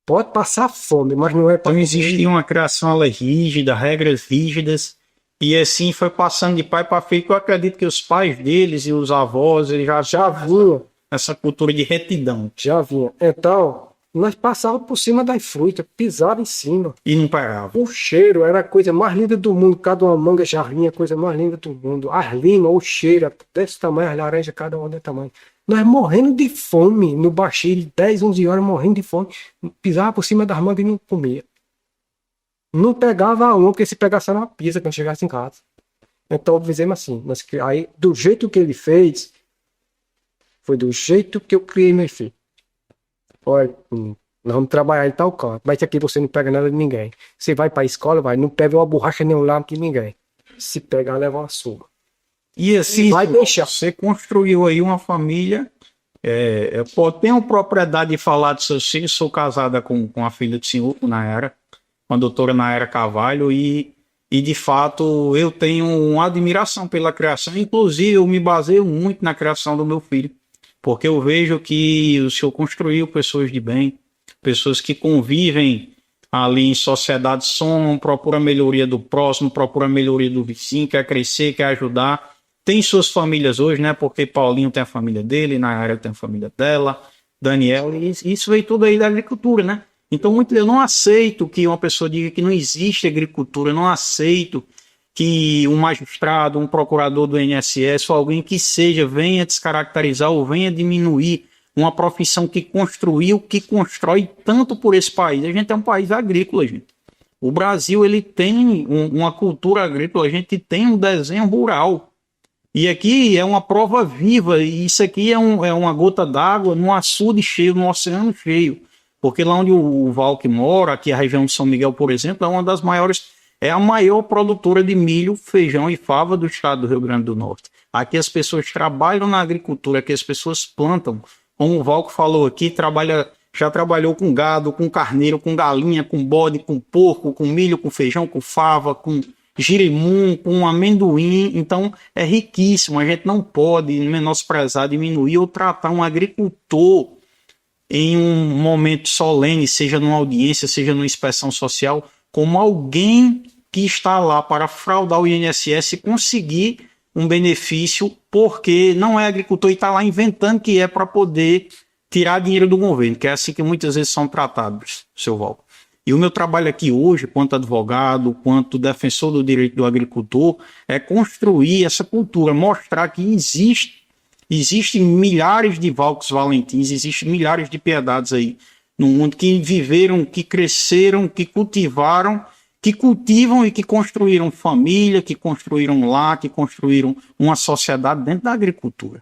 Pode passar fome, mas não é para... Então existia uma criação rígida, regras rígidas, e assim foi passando de pai para filho, que eu acredito que os pais deles e os avós, eles já vinham essa cultura de retidão. Já vinha. Então, nós passávamos por cima das frutas, pisava em cima. E não parava. O cheiro era a coisa mais linda do mundo. Cada uma manga jarrinha, a coisa mais linda do mundo. As limas, o cheiro, desse tamanho, as laranjas, cada uma desse tamanho. Nós morrendo de fome, no baixeiro, 10, 11 horas, morrendo de fome. Pisava por cima das mangas e não comia. Não pegava uma, porque se pegasse era uma pizza quando chegasse em casa. Então, fizemos assim. Aí, do jeito que ele fez, foi do jeito que eu criei meu filho. Olha, nós vamos trabalhar em tal canto, mas aqui você não pega nada de ninguém. Você vai para a escola, vai, não pega uma borracha nem um lama de ninguém. Se pegar, leva uma surra. E assim, vai deixar. Você construiu aí uma família. Eu tenho propriedade de falar de seus filhos. Sou casada com a filha do senhor, com a doutora Naera Carvalho, e de fato eu tenho uma admiração pela criação. Inclusive, eu me baseio muito na criação do meu filho, porque eu vejo que o senhor construiu pessoas de bem, pessoas que convivem ali em sociedade, procura a melhoria do próximo, procura a melhoria do vizinho, quer crescer, quer ajudar. Tem suas famílias hoje, né? Porque Paulinho tem a família dele, Naera tem a família dela, Daniel, e isso veio tudo aí da agricultura, né? Então, eu não aceito que uma pessoa diga que não existe agricultura, eu não aceito que um magistrado, um procurador do INSS ou alguém que seja venha descaracterizar ou venha diminuir uma profissão que construiu, que constrói tanto por esse país. A gente é um país agrícola, gente. O Brasil, ele tem uma cultura agrícola, a gente tem um desenho rural. E aqui é uma prova viva, e isso aqui é uma gota d'água num açude cheio, num oceano cheio. Porque lá onde o Valk mora, aqui a região de São Miguel, por exemplo, é uma das maiores, é a maior produtora de milho, feijão e fava do estado do Rio Grande do Norte. Aqui as pessoas trabalham na agricultura, aqui as pessoas plantam. Como o Valk falou aqui, já trabalhou com gado, com carneiro, com galinha, com bode, com porco, com milho, com feijão, com fava, com girimum, com amendoim. Então é riquíssimo. A gente não pode menosprezar, diminuir ou tratar um agricultor em um momento solene, seja numa audiência, seja numa inspeção social, como alguém que está lá para fraudar o INSS e conseguir um benefício, porque não é agricultor e está lá inventando que é para poder tirar dinheiro do governo, que é assim que muitas vezes são tratados, seu Val. E o meu trabalho aqui hoje, quanto advogado, quanto defensor do direito do agricultor, é construir essa cultura, mostrar que existem milhares de Valcos Valentins, existem milhares de Piedades aí no mundo que viveram, que cresceram, que cultivaram, que cultivam e que construíram família, que construíram lar, que construíram uma sociedade dentro da agricultura.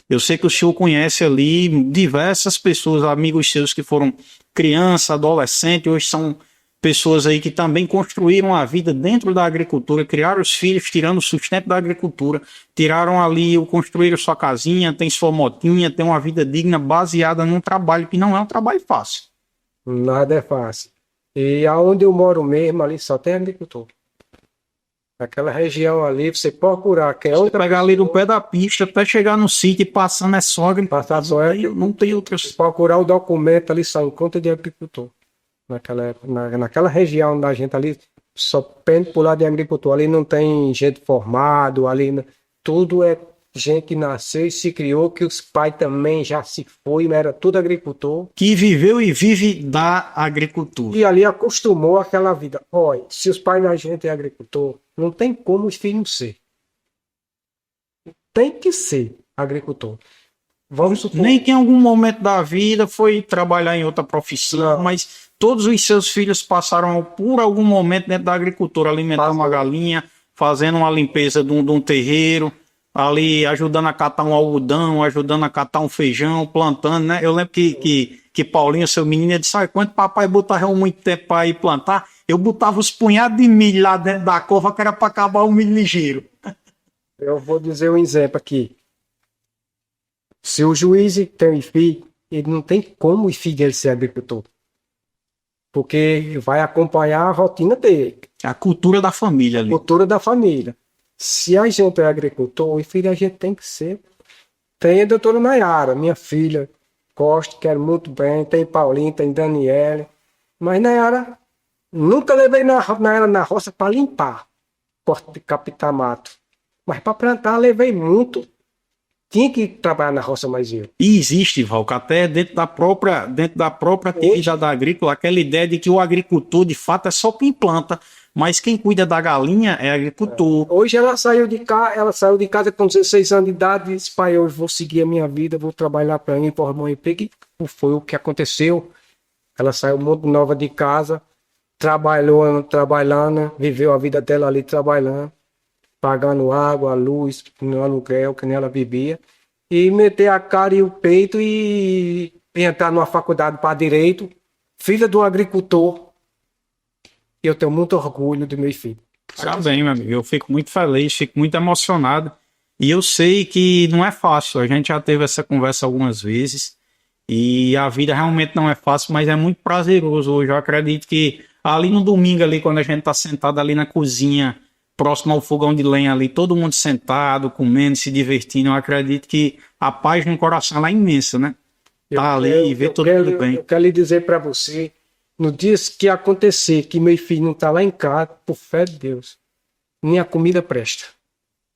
Eu sei que o senhor conhece ali diversas pessoas, amigos seus que foram criança, adolescente, hoje são pessoas aí que também construíram a vida dentro da agricultura, criaram os filhos, tirando o sustento da agricultura, tiraram ali, construíram sua casinha, tem sua motinha, tem uma vida digna baseada num trabalho que não é um trabalho fácil. Nada é fácil. E aonde eu moro mesmo, ali só tem agricultor. Aquela região ali, você procurar, que é outra. Pegar ali no pé da pista, até chegar no sítio e passando é só agricultura. Passar só não tem outras. Procurar o documento ali, só encontra de agricultor. Naquela região da gente ali, só pende por lado de agricultor. Ali não tem gente formado, ali tudo é gente que nasceu e se criou, que os pais também já se foi, mas era tudo agricultor. Que viveu e vive da agricultura. E ali acostumou aquela vida. Olha, se os pais da gente é agricultor, não tem como os filhos ser. Tem que ser agricultor. Vamos supor. Nem que em algum momento da vida foi trabalhar em outra profissão, não. Mas todos os seus filhos passaram por algum momento dentro da agricultura, alimentando uma galinha, fazendo uma limpeza de um terreiro, ali ajudando a catar um algodão, ajudando a catar um feijão, plantando, né? Eu lembro que Paulinho, seu menino, disse, sabe quando papai botava muito tempo para ir plantar, eu botava os punhados de milho lá dentro da cova, que era para acabar o milho ligeiro. Eu vou dizer um exemplo aqui. Se o juiz tem um filho, ele não tem como o filho dele ser agricultor. Porque vai acompanhar a rotina dele. A cultura da família ali. A cultura da família. Se a gente é agricultor, o filho a gente tem que ser. Tem a doutora Nayara, minha filha, gosto, quero muito bem. Tem Paulinho, tem Daniele. Mas Nayara, nunca levei Nayara na roça para limpar, captar mato. Mas para plantar, levei muito. Tinha que trabalhar na roça mais eu. E existe, Valca, até dentro da própria atividade agrícola, aquela ideia de que o agricultor, de fato, é só quem planta, mas quem cuida da galinha é agricultor. Hoje ela saiu de casa com 16 anos de idade e disse, pai, eu vou seguir a minha vida, vou trabalhar para mim, formar um emprego. E foi o que aconteceu. Ela saiu muito nova de casa, trabalhando, viveu a vida dela ali trabalhando, pagando água, luz, no aluguel que ela vivia, e meter a cara e o peito e entrar numa faculdade para direito, filha de um agricultor. E eu tenho muito orgulho do meu filho. Tá bem, meu amigo, eu fico muito feliz, fico muito emocionado, e eu sei que não é fácil, a gente já teve essa conversa algumas vezes, e a vida realmente não é fácil, mas é muito prazeroso hoje. Eu acredito que ali no domingo, ali, quando a gente tá sentado ali na cozinha, próximo ao fogão de lenha ali, todo mundo sentado, comendo, se divertindo, eu acredito que a paz no coração ela é imensa, né? Tá ali e ver todo mundo bem. Eu quero lhe dizer para você, no dia que acontecer que meu filho não tá lá em casa, por fé de Deus, nem a comida presta.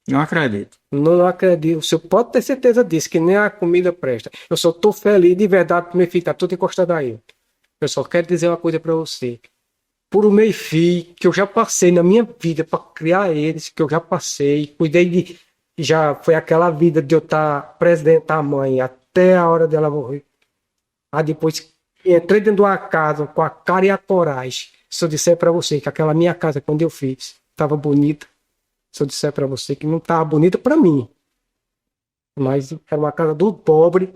Não acredito. Não acredito. O senhor pode ter certeza disso, que nem a comida presta. Eu só tô feliz de verdade que meu filho tá todo encostado aí. Eu só quero dizer uma coisa para você. Por o meu filho, que eu já passei na minha vida para criar eles, que eu já passei, cuidei de... Já foi aquela vida de eu estar presidente da mãe, até a hora dela morrer. Aí depois entrei dentro de uma casa com a cara e a coragem. Se eu disser para você que aquela minha casa, quando eu fiz, estava bonita, se eu disser para você que não estava bonita para mim, mas era uma casa do pobre,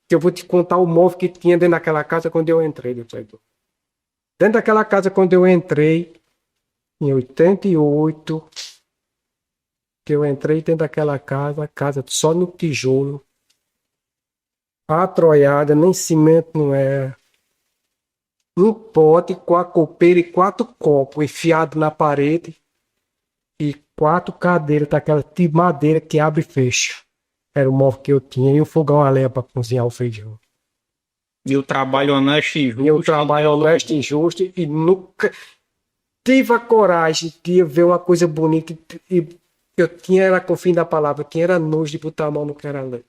que eu vou te contar o móvel que tinha dentro daquela casa quando eu entrei, doutor. Dentro daquela casa, quando eu entrei, em 88, que eu entrei dentro daquela casa só no tijolo, atroiada, nem cimento não era. Um pote com a copeira e 4 copos enfiados na parede e 4 cadeiras daquela de madeira que abre e fecha. Era o móvel que eu tinha e um fogão a lenha para cozinhar o feijão. E o trabalho honesto e justo. E o trabalho honesto e justo e nunca tive a coragem de ver uma coisa bonita e eu tinha, era com o fim da palavra, tinha era nojo de botar a mão no que era lei.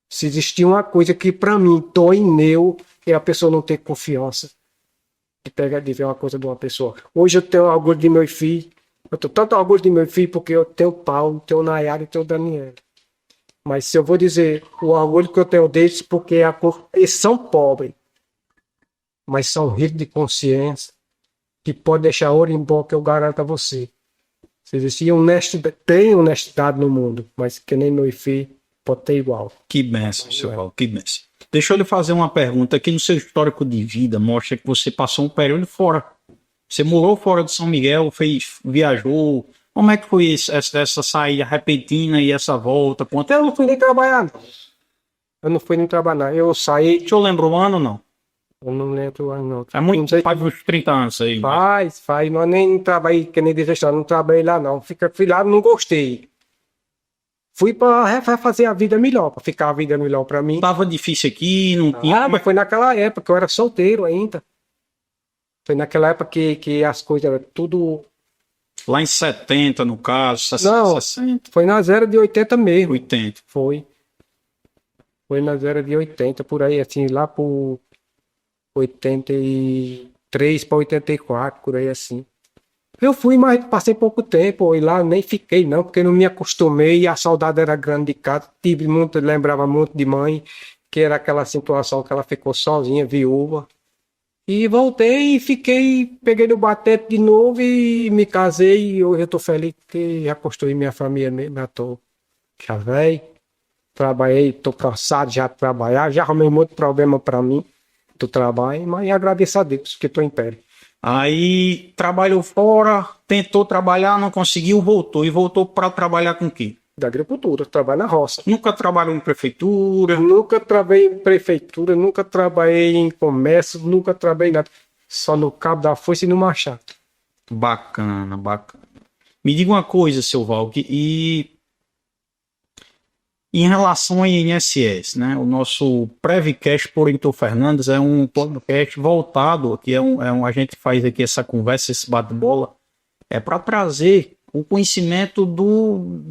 Se existia uma coisa que para mim dói nele, é a pessoa não ter confiança de ver uma coisa de uma pessoa. Hoje eu tenho orgulho de meu filho, eu tenho tanto orgulho de meu filho porque eu tenho o Paulo, tenho o Nayara e tenho o Daniel. Mas se eu vou dizer o orgulho que eu tenho deles, porque eles são pobres, mas são ricos de consciência, que pode deixar ouro em boca, eu garanto a você. Se existia honestidade, tem honestidade no mundo, mas que nem meu filho pode ter igual. Que benção, seu Paulo, que benção. Deixa eu lhe fazer uma pergunta. Aqui no seu histórico de vida mostra que você passou um período fora. Você morou fora de São Miguel, viajou. Como é que foi essa saída repentina e essa volta? Eu não fui nem trabalhar, não. Eu não fui nem trabalhar. Eu saí. O senhor lembra o ano ou não? Eu não lembro o ano, não. É muito, faz uns 30 anos aí. Faz. Não, nem trabalhei, que nem desejado, não trabalhei lá, não. Fui lá, não gostei. Fui para fazer a vida melhor, para ficar a vida melhor para mim. Tava difícil aqui, não tinha. Mas foi naquela época, eu era solteiro ainda. Foi naquela época que as coisas eram tudo. Lá em 70, no caso, 60, não, 60. Foi nas eras de 80 mesmo. 80. Foi nas eras de 80, por aí, assim, lá por 83 para 84, por aí assim. Eu fui, mas passei pouco tempo, e lá nem fiquei não, porque não me acostumei e a saudade era grande de casa. Lembrava muito de mãe, que era aquela situação que ela ficou sozinha, viúva. E voltei e peguei no batente de novo e me casei e hoje eu tô feliz porque já construí minha família mesmo, já tô já velho, trabalhei, tô cansado já de trabalhar, já arrumei muito problema para mim do trabalho, mas agradeço a Deus que tô em pé. Aí trabalhou fora, tentou trabalhar, não conseguiu, voltou. E voltou para trabalhar com o quê? Da agricultura, trabalho na roça. Nunca trabalhou em prefeitura? Nunca trabalhei em prefeitura, nunca trabalhei em comércio, nunca trabalhei em nada. Só no cabo da foice e no machado. Bacana, bacana. Me diga uma coisa, seu Valk, e em relação ao INSS, né? O nosso Previcast por Heitor Fernandes é um podcast voltado, que a gente faz aqui essa conversa, esse bate-bola, para trazer o conhecimento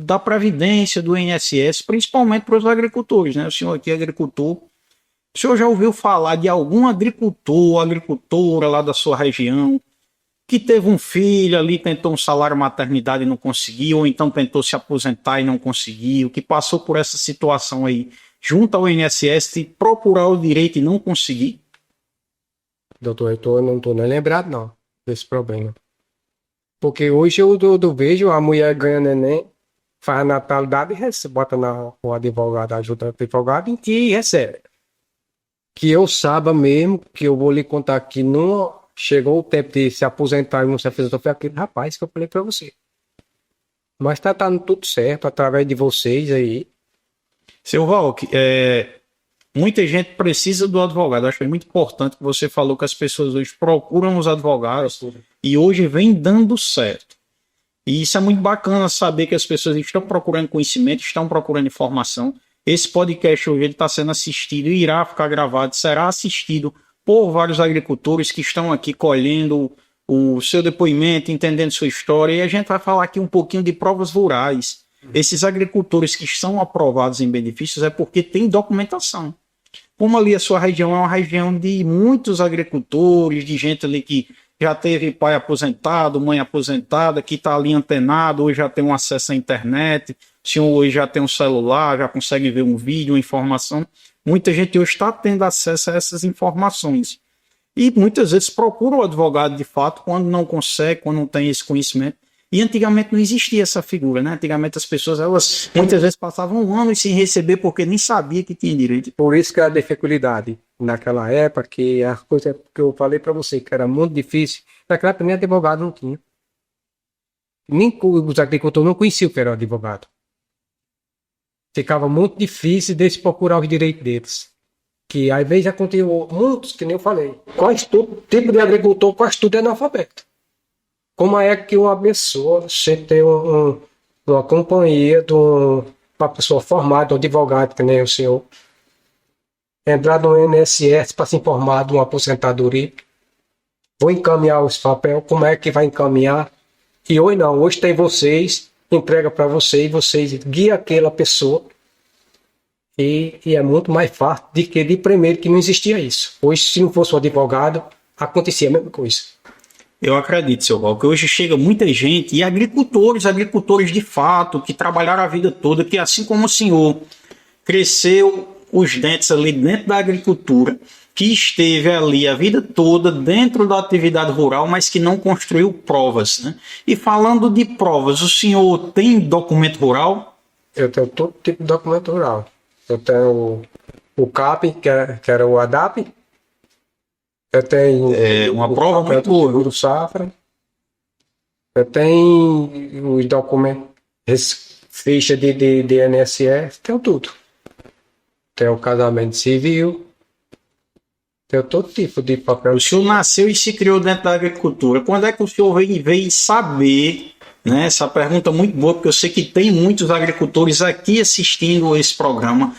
da Previdência, do INSS, principalmente para os agricultores, né? O senhor aqui é agricultor. O senhor já ouviu falar de algum agricultor, agricultora lá da sua região, que teve um filho ali, tentou um salário maternidade e não conseguiu, ou então tentou se aposentar e não conseguiu, que passou por essa situação aí, junto ao INSS, de procurar o direito e não conseguir? Doutor Heitor, eu não estou nem lembrado não desse problema. Porque hoje eu vejo a mulher ganha neném, faz a natalidade e bota o advogado, ajuda o advogado e recebe. Que eu saiba mesmo, que eu vou lhe contar aqui, não chegou o tempo de se aposentar e não se aposentou, foi aquele rapaz que eu falei para você. Mas tá tudo certo, através de vocês aí. Seu Valk, muita gente precisa do advogado. Acho que é muito importante que você falou que as pessoas hoje procuram os advogados e hoje vem dando certo. E isso é muito bacana saber que as pessoas estão procurando conhecimento, estão procurando informação. Esse podcast hoje está sendo assistido, irá ficar gravado, será assistido por vários agricultores que estão aqui colhendo o seu depoimento, entendendo sua história. E a gente vai falar aqui um pouquinho de provas rurais. Esses agricultores que são aprovados em benefícios é porque tem documentação. Como ali a sua região é uma região de muitos agricultores, de gente ali que já teve pai aposentado, mãe aposentada, que está ali antenado, hoje já tem um acesso à internet, O senhor hoje já tem um celular, já consegue ver um vídeo, uma informação. Muita gente hoje está tendo acesso a essas informações. E muitas vezes procura o advogado de fato quando não consegue, quando não tem esse conhecimento. E antigamente não existia essa figura, né? Antigamente as pessoas, elas muitas vezes passavam um ano sem receber porque nem sabia que tinha direito. Por isso que a dificuldade naquela época, que a coisa que eu falei para você, que era muito difícil, naquela época nem advogado não tinha. Nem os agricultores não conheciam o que era advogado. Ficava muito difícil deles procurar os direitos deles. Que às vezes aconteceu muitos, que nem eu falei. Quase todo tipo de agricultor, quase tudo é analfabeto. Como é que uma pessoa, você tem uma companhia de uma pessoa formada, um advogado, que nem o senhor, entrar no INSS para se informar de uma aposentadoria, vou encaminhar os papéis, como é que vai encaminhar? E hoje não, hoje tem vocês, entrega para vocês guiam aquela pessoa, e é muito mais fácil do que de primeiro, que não existia isso. Hoje, se não fosse o advogado, acontecia a mesma coisa. Eu acredito, seu Val, que hoje chega muita gente, e agricultores de fato, que trabalharam a vida toda, que assim como o senhor cresceu os dentes ali dentro da agricultura, que esteve ali a vida toda dentro da atividade rural, mas que não construiu provas, né? E falando de provas, o senhor tem documento rural? Eu tenho todo tipo de documento rural. Eu tenho o CAP, que era o ADAP. Eu tenho uma prova muito boa. Do Safra. Eu tenho os documentos, ficha de INSS, tenho tudo. Tenho o casamento civil. Tenho todo tipo de papel. O senhor nasceu e se criou dentro da agricultura. Quando é que o senhor veio saber, né? Essa pergunta é muito boa, porque eu sei que tem muitos agricultores aqui assistindo esse programa.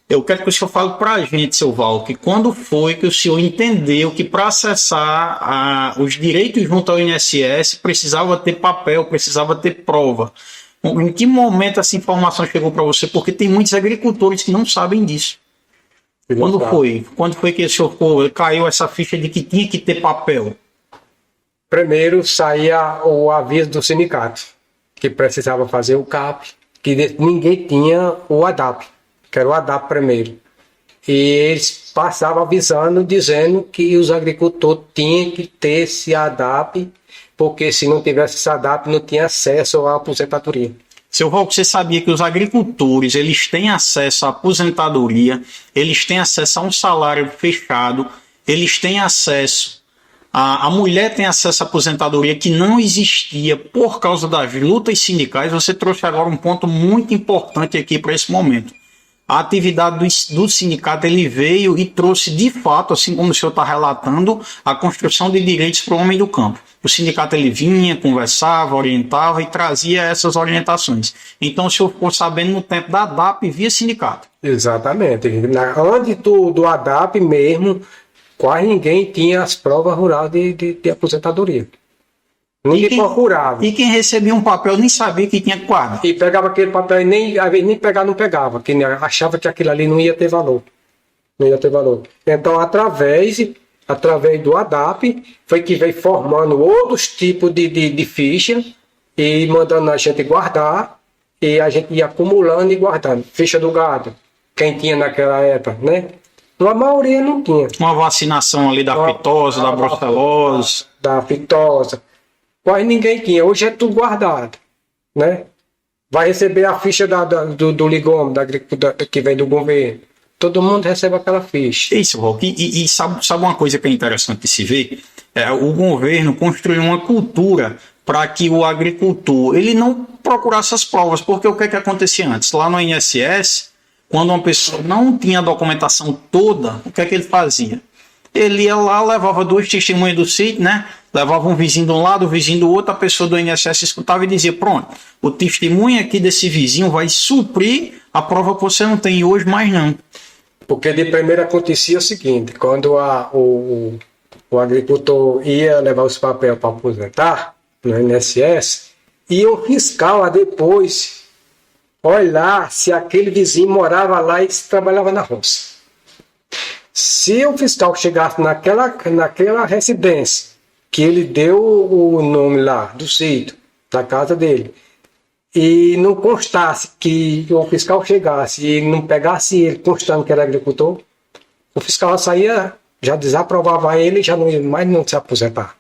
Eu quero que o senhor fale para a gente, seu Val, que quando foi que o senhor entendeu que para acessar os direitos junto ao INSS precisava ter papel, precisava ter prova. Em que momento essa informação chegou para você? Porque tem muitos agricultores que não sabem disso. Quando foi? Quando foi que o senhor caiu essa ficha de que tinha que ter papel? Primeiro saía o aviso do sindicato, que precisava fazer o CAP, que ninguém tinha o ADAP, que era o ADAP primeiro. E eles passavam avisando, dizendo que os agricultores tinham que ter esse ADAP, porque se não tivesse esse ADAP não tinha acesso à aposentadoria. Seu Val, você sabia que os agricultores eles têm acesso à aposentadoria, eles têm acesso a um salário fechado, eles têm acesso, a mulher tem acesso à aposentadoria que não existia por causa das lutas sindicais. Você trouxe agora um ponto muito importante aqui para esse momento. A atividade do sindicato ele veio e trouxe de fato, assim como o senhor está relatando, a construção de direitos para o homem do campo. O sindicato ele vinha, conversava, orientava e trazia essas orientações. Então o senhor ficou sabendo no tempo da ADAP via sindicato. Exatamente. Antes do ADAP mesmo, quase ninguém tinha as provas rurais de aposentadoria. Ninguém procurava. E quem recebia um papel nem sabia que tinha guarda. E pegava aquele papel e às vezes nem pegar, não pegava, que achava que aquilo ali não ia ter valor. Não ia ter valor. Então, através do ADAP, foi que veio formando outros tipos de ficha e mandando a gente guardar, e a gente ia acumulando e guardando. Ficha do gado, quem tinha naquela época, né? A maioria não tinha. Uma vacinação ali da fitosa, da brucelose. Da fitosa. Quase ninguém tinha. Hoje é tudo guardado, né? Vai receber a ficha do ligome, da agricultura que vem do governo. Todo mundo recebe aquela ficha. Isso, Roque. E sabe uma coisa que é interessante de se ver? O governo construiu uma cultura para que o agricultor ele não procurasse as provas, porque o que acontecia antes? Lá no INSS, quando uma pessoa não tinha a documentação toda, o que ele fazia? Ele ia lá, levava 2 testemunhas do sítio, né? Levava um vizinho de um lado, um vizinho do outro, a pessoa do INSS escutava e dizia, pronto, o testemunho aqui desse vizinho vai suprir a prova que você não tem hoje, mais não. Porque de primeiro acontecia o seguinte, quando o agricultor ia levar os papéis para aposentar no INSS, e o fiscal depois olhar se aquele vizinho morava lá e trabalhava na roça. Se o fiscal chegasse naquela residência, que ele deu o nome lá do sítio, da casa dele, e não constasse que o fiscal chegasse e não pegasse ele constando que era agricultor, o fiscal saía, já desaprovava ele e já não ia mais não se aposentar.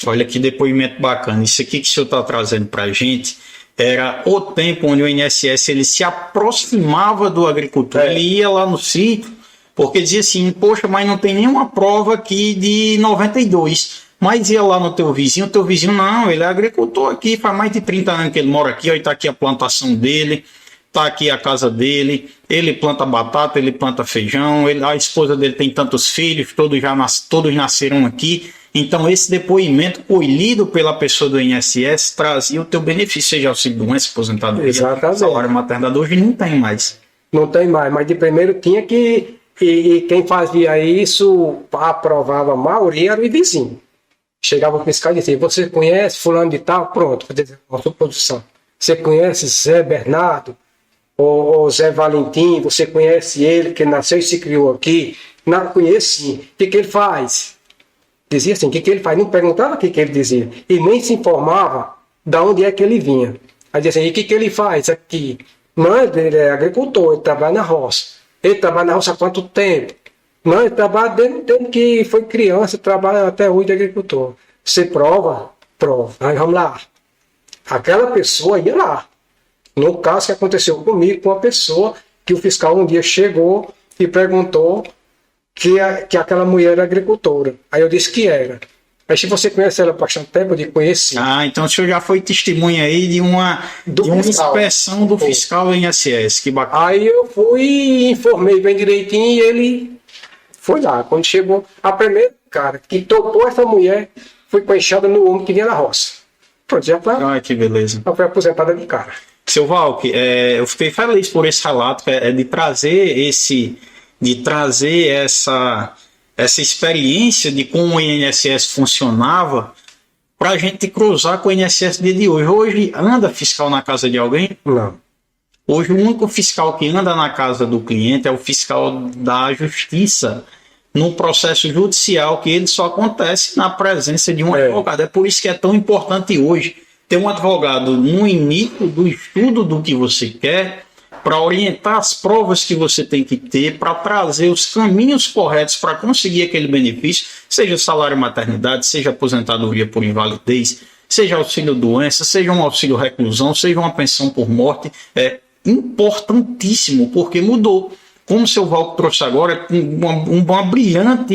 Olha que depoimento bacana. Isso aqui que o senhor está trazendo para a gente era o tempo onde o INSS ele se aproximava do agricultor. Ele ia lá no sítio, porque dizia assim, poxa, mas não tem nenhuma prova aqui de 92. Mas ia lá no teu vizinho não, ele é agricultor aqui, faz mais de 30 anos que ele mora aqui, está aqui a plantação dele, está aqui a casa dele, ele planta batata, ele planta feijão, a esposa dele tem tantos filhos, todos nasceram aqui. Então esse depoimento colhido pela pessoa do INSS trazia o teu benefício, seja auxílio-doença, aposentadoria, salário maternidade. Hoje não tem mais. Não tem mais, mas de primeiro tinha que... E quem fazia isso, aprovava a maioria, era o vizinho. Chegava o fiscal e dizia, você conhece fulano de tal? Pronto, uma suposição. Você conhece Zé Bernardo? Ou Zé Valentim? Você conhece ele, que nasceu e se criou aqui? Não, conheço sim. O que ele faz? Dizia assim, o que ele faz? Não perguntava o que ele dizia. E nem se informava de onde é que ele vinha. Aí dizia assim, e o que ele faz aqui? Não, ele é agricultor, ele trabalha na roça. Ele trabalha na roça há quanto tempo? Não, ele trabalha desde que foi criança, trabalha até hoje de agricultor. Você prova? Prova. Aí vamos lá. Aquela pessoa ia lá. No caso que aconteceu comigo, com uma pessoa que o fiscal um dia chegou e perguntou que aquela mulher era agricultora. Aí eu disse que era. Aí se você conhece ela há bastante tempo, eu conheci. Então o senhor já foi testemunha aí de uma inspeção do fiscal do INSS. Que bacana. Aí eu fui e informei bem direitinho e ele foi lá. Quando chegou, a primeira cara que topou essa mulher foi com a enxada no ombro que vinha na roça. Pronto, já foi. Ai, que beleza. Ela foi aposentada de cara. Seu Valque, eu fiquei feliz por esse relato, de trazer essa experiência de como o INSS funcionava para a gente cruzar com o INSS de hoje. Hoje anda fiscal na casa de alguém? Não. Hoje o único fiscal que anda na casa do cliente é o fiscal da justiça num processo judicial, que ele só acontece na presença de um advogado. É por isso que é tão importante hoje ter um advogado no início do estudo do que você quer, para orientar as provas que você tem que ter, para trazer os caminhos corretos para conseguir aquele benefício, seja salário maternidade, seja aposentadoria por invalidez, seja auxílio doença, seja um auxílio reclusão, seja uma pensão por morte. É importantíssimo, porque mudou. Como o seu Valco trouxe agora, uma brilhante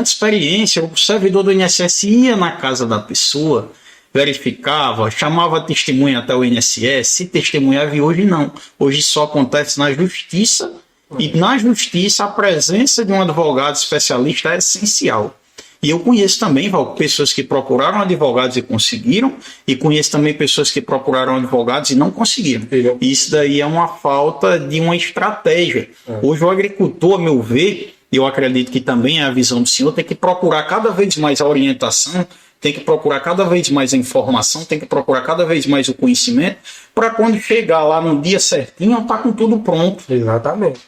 experiência. O servidor do INSS ia na casa da pessoa, verificava, chamava testemunha até o INSS, se testemunhava, e hoje não. Hoje só acontece na justiça, e na justiça a presença de um advogado especialista é essencial. E eu conheço também, Val, pessoas que procuraram advogados e conseguiram, e conheço também pessoas que procuraram advogados e não conseguiram. Isso daí é uma falta de uma estratégia. Hoje o agricultor, a meu ver, e eu acredito que também é a visão do senhor, tem que procurar cada vez mais a orientação, tem que procurar cada vez mais a informação, tem que procurar cada vez mais o conhecimento, para quando chegar lá no dia certinho, estar com tudo pronto. Exatamente.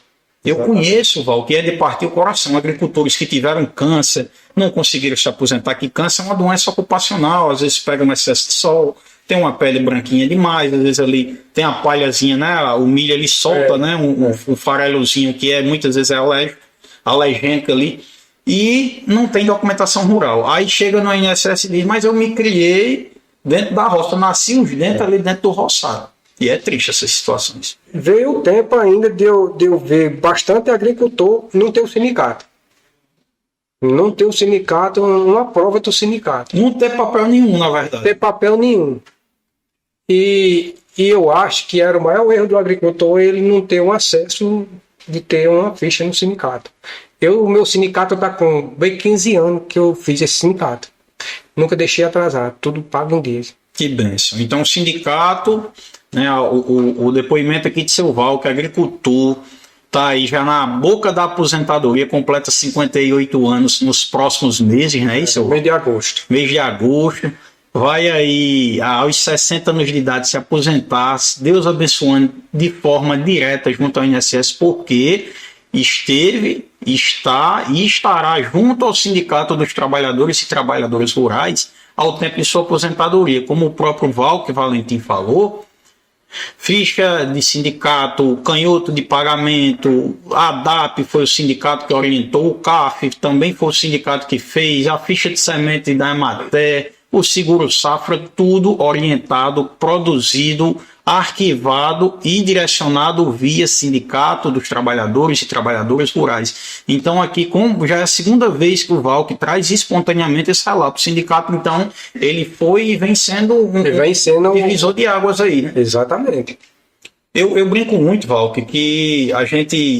Eu conheço, Val, que é de partir o coração, agricultores que tiveram câncer, não conseguiram se aposentar, que câncer é uma doença ocupacional, às vezes pega um excesso de sol, tem uma pele branquinha demais, às vezes ali tem a palhazinha, né, o milho ele solta, né, um farelozinho que muitas vezes é alergênico ali, e não tem documentação rural. Aí chega no INSS e diz, mas eu me criei dentro da roça, nasci uns dentro ali dentro do roçado. E é triste essas situações. Veio o tempo ainda de eu ver bastante agricultor não ter um sindicato. Não ter um sindicato, uma prova do sindicato. Não ter papel nenhum, na verdade. Não ter papel nenhum. E eu acho que era o maior erro do agricultor ele não ter um acesso de ter uma ficha no sindicato. O meu sindicato está com bem 15 anos que eu fiz esse sindicato. Nunca deixei atrasar, tudo pago em dia. Que bênção. Então o sindicato, né, o depoimento aqui de seu Val, que agricultor, está aí já na boca da aposentadoria, completa 58 anos nos próximos meses, né? Isso? Mês de agosto. Mês de agosto. Vai aí aos 60 anos de idade se aposentar, Deus abençoando de forma direta junto ao INSS, porque esteve, está e estará junto ao Sindicato dos Trabalhadores e Trabalhadoras Rurais ao tempo de sua aposentadoria. Como o próprio Valentim falou, ficha de sindicato, canhoto de pagamento, a ADAP foi o sindicato que orientou, o CAF também foi o sindicato que fez, a ficha de semente da Emater, o Seguro Safra, tudo orientado, produzido, arquivado e direcionado via sindicato dos trabalhadores e trabalhadoras rurais. Então aqui, como já é a segunda vez que o Valk traz espontaneamente esse relato, o sindicato, então, ele foi e vem sendo um divisor de águas aí, né? Exatamente. Eu brinco muito, Valk, que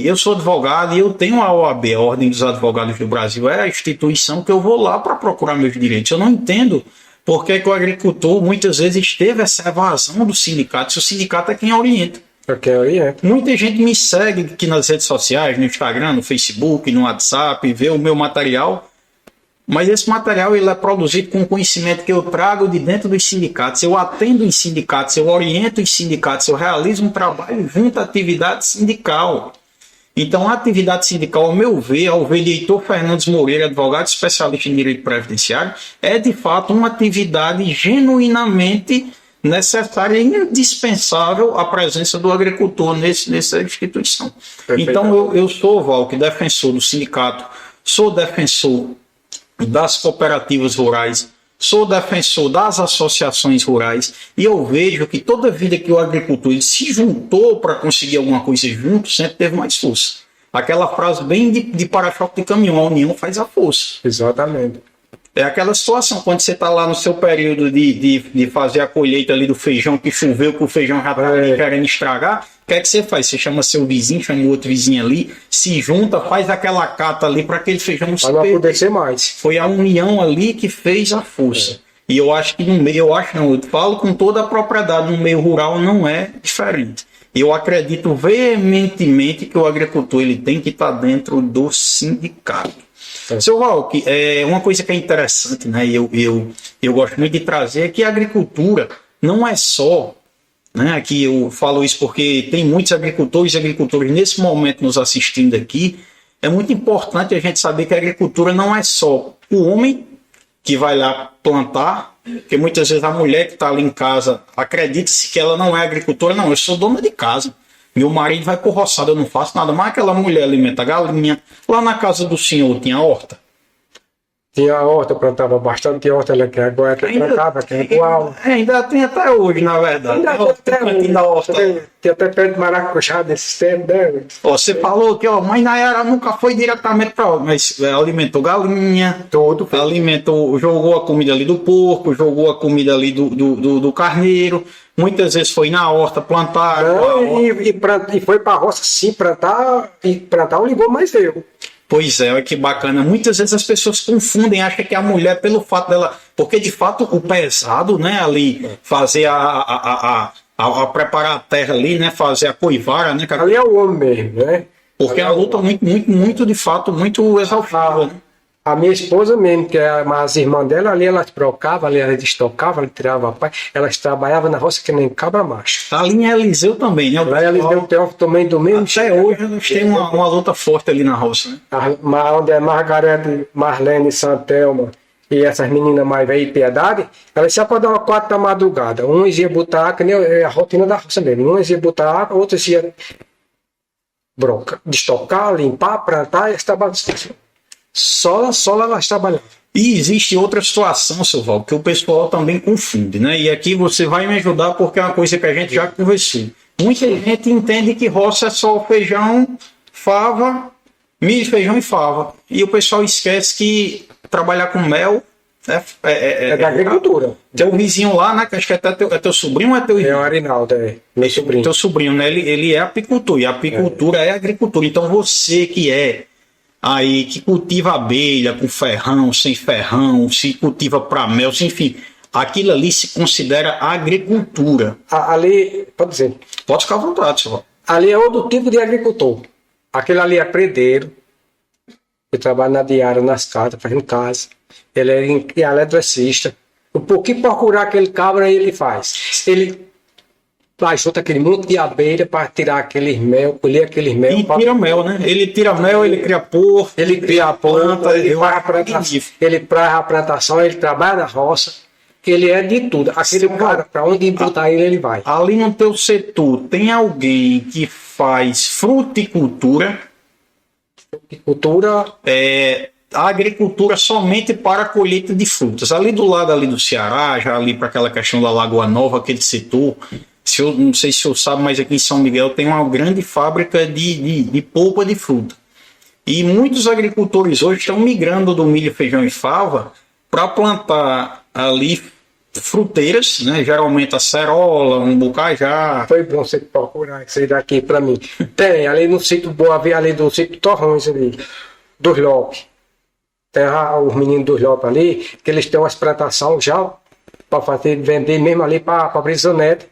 eu sou advogado e eu tenho a OAB, a Ordem dos Advogados do Brasil, é a instituição que eu vou lá para procurar meus direitos. Eu não entendo por que o agricultor muitas vezes teve essa evasão do sindicato, se o sindicato é quem orienta. Muita gente me segue aqui nas redes sociais, no Instagram, no Facebook, no WhatsApp, vê o meu material, mas esse material ele é produzido com conhecimento que eu trago de dentro dos sindicatos. Eu atendo em sindicatos, eu oriento em sindicatos, eu realizo um trabalho junto à atividade sindical. Então, a atividade sindical, ao meu ver, ao ver de Heitor Fernandes Moreira, advogado especialista em direito previdenciário, é de fato uma atividade genuinamente necessária e indispensável a presença do agricultor nessa instituição. Então, eu sou, Valk, defensor do sindicato, sou defensor das cooperativas rurais, sou defensor das associações rurais e eu vejo que toda vida que o agricultor ele se juntou para conseguir alguma coisa junto, sempre teve mais força. Aquela frase bem de para-choque de caminhão, a união faz a força. Exatamente. É aquela situação, quando você está lá no seu período de fazer a colheita ali do feijão, que choveu, que o feijão já está querendo estragar, o que é que você faz? Você chama seu vizinho, chama o outro vizinho ali, se junta, faz aquela cata ali para aquele feijão não se perder. Não acontecer mais. Foi a união ali que fez a força. E eu acho que no meio, eu falo com toda a propriedade, no meio rural não é diferente. Eu acredito veementemente que o agricultor ele tem que estar dentro do sindicato. Seu Valk, uma coisa que é interessante, né, eu gosto muito de trazer, é que a agricultura não é só, né, aqui eu falo isso porque tem muitos agricultores e agricultores nesse momento nos assistindo aqui, é muito importante a gente saber que a agricultura não é só o homem que vai lá plantar, porque muitas vezes a mulher que está ali em casa acredita-se que ela não é agricultora, não, eu sou dona de casa. Meu marido vai por roçada, eu não faço nada, mas aquela mulher alimenta a galinha. Lá na casa do senhor tinha horta? Tinha a horta, plantava bastante horta, ela que agora plantava, que é igual. Ainda tem até hoje, na verdade. Ainda horta. Tem até pé de maracujá desse tempo, né? Você falou que a mãe Nayara nunca foi diretamente para horta, mas alimentou galinha, tudo. Alimentou, jogou a comida ali do porco, jogou a comida ali do carneiro. Muitas vezes foi na horta plantar. E foi para a roça sim plantar, e plantar o ligou mais eu. Pois é, olha que bacana. Muitas vezes as pessoas confundem, acham que a mulher, pelo fato dela. Porque de fato o pesado, né, ali, fazer a preparar a terra ali, né, fazer a coivara, né? Ali é o homem mesmo, né? Porque a luta muito, de fato, muito exaustiva, né? A minha esposa mesmo, que as irmãs dela ali, elas trocavam, ali elas estocavam, elas tiravam a paz, elas trabalhavam na roça que nem cabra macho. Ali em Eliseu também, né? Lá em Eliseu tem também do mesmo. Até hoje eles têm uma luta forte ali na roça, né? Onde é Margarete, Marlene, Santelma e essas meninas mais velhas e Piedade, elas se acordavam 4 da madrugada. Uns iam botar, que nem a rotina da roça mesmo, uns iam botar água, outros iam bronca, destocar, limpar, plantar e elas trabalhavam. Só elas trabalham. E existe outra situação, seu Val, que o pessoal também confunde, né? E aqui você vai me ajudar porque é uma coisa que a gente já conversou. Muita gente entende que roça é só feijão, fava, milho, feijão e fava. E o pessoal esquece que trabalhar com mel é da agricultura. Tem um vizinho lá, né? Que acho que é teu sobrinho ou é teu irmão? É o Arinaldo, meu sobrinho. Teu sobrinho, né? Ele é apicultor. E a apicultura é agricultura. Então você que cultiva abelha com ferrão, sem ferrão, se cultiva para mel, enfim, aquilo ali se considera agricultura. Ali, pode dizer. Pode ficar à vontade, senhor. Ali é outro tipo de agricultor. Aquele ali é predeiro, que trabalha na diária, nas casas, fazendo casa. Ele é eletricista. Um pouquinho procurar aquele cabra ele faz. Ele junta aquele monte de abelha para tirar aqueles mel, colher aqueles mel. E tira mel, né? Ele tira mel, ele cria porco, ele cria a planta, ele faz a plantação, ele trabalha na roça, ele é de tudo. Aquele cara, para onde botar ele vai. Ali no teu setor, tem alguém que faz fruticultura? Cultura, A agricultura somente para a colheita de frutas. Ali do lado ali do Ceará, já ali para aquela questão da Lagoa Nova, aquele setor, não sei se o senhor sabe, mas aqui em São Miguel tem uma grande fábrica de polpa de fruta. E muitos agricultores hoje estão migrando do milho, feijão e fava para plantar ali fruteiras, né? Geralmente a cerola, um bocajá. foi bom você procurar isso aí daqui para mim. Tem, ali no sítio Boa Vista, ali do sítio Torrões, ali, dos Lopes. Tem os meninos dos Lopes ali, que eles têm umas plantações já para fazer, vender mesmo ali para Brisonete,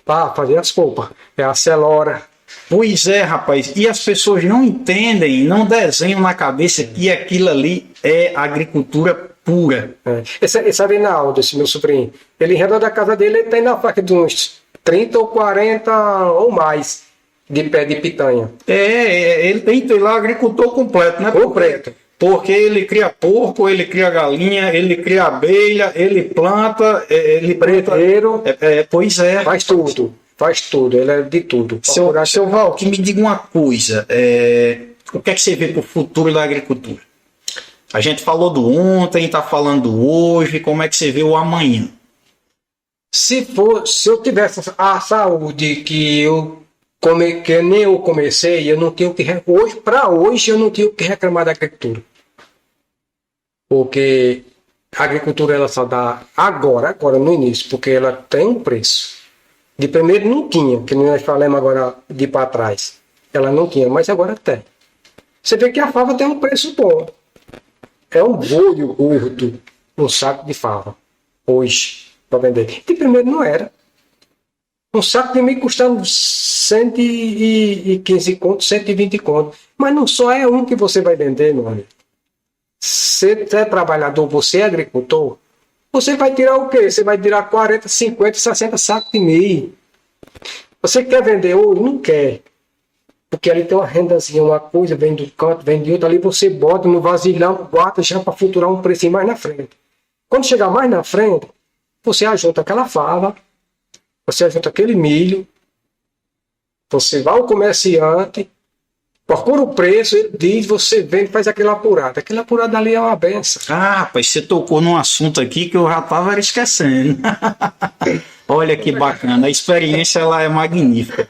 para fazer as polpas. É a celora. Pois é, rapaz. E as pessoas não entendem, não desenham na cabeça que aquilo ali é agricultura pura. Esse Arinaldo, esse meu sobrinho, ele em redor da casa dele, ele tem na faixa de uns 30 ou 40 ou mais de pé de pitanha. Ele tem lá agricultor completo, né? Completo. Porque ele cria porco, ele cria galinha, ele cria abelha, ele planta, ele Preteiro, pois é. faz tudo, ele é de tudo. Seu Val, que me diga uma coisa, o que é que você vê para o futuro da agricultura? A gente falou do ontem, está falando do hoje, como é que você vê o amanhã? Se eu tivesse a saúde que nem eu comecei, eu não tenho que hoje eu não tenho que reclamar da agricultura. Porque a agricultura ela só dá agora no início, porque ela tem um preço. De primeiro não tinha, que nós falamos agora de para trás. Ela não tinha, mas agora tem. Você vê que a fava tem um preço bom. É um bolho gordo, um saco de fava, hoje, para vender. De primeiro não era. Um saco de milho custando 115 contos, 120 contos. Mas não só é um que você vai vender, meu amigo. Você é trabalhador, você é agricultor, você vai tirar o quê? Você vai tirar 40, 50, 60 sacos de milho. Você quer vender hoje? Não quer. Porque ali tem uma rendazinha, uma coisa, vem do canto, vem de outra, ali você bota no vasilhão, guarda já para futurar um precinho mais na frente. Quando chegar mais na frente, você ajunta aquela fava, você ajunta aquele milho, você vai ao comerciante, procura o preço, ele diz, você vende, faz aquele apurado. Aquele apurado ali é uma benção. Ah, rapaz, você tocou num assunto aqui que eu já estava esquecendo. Olha que bacana, a experiência ela é magnífica.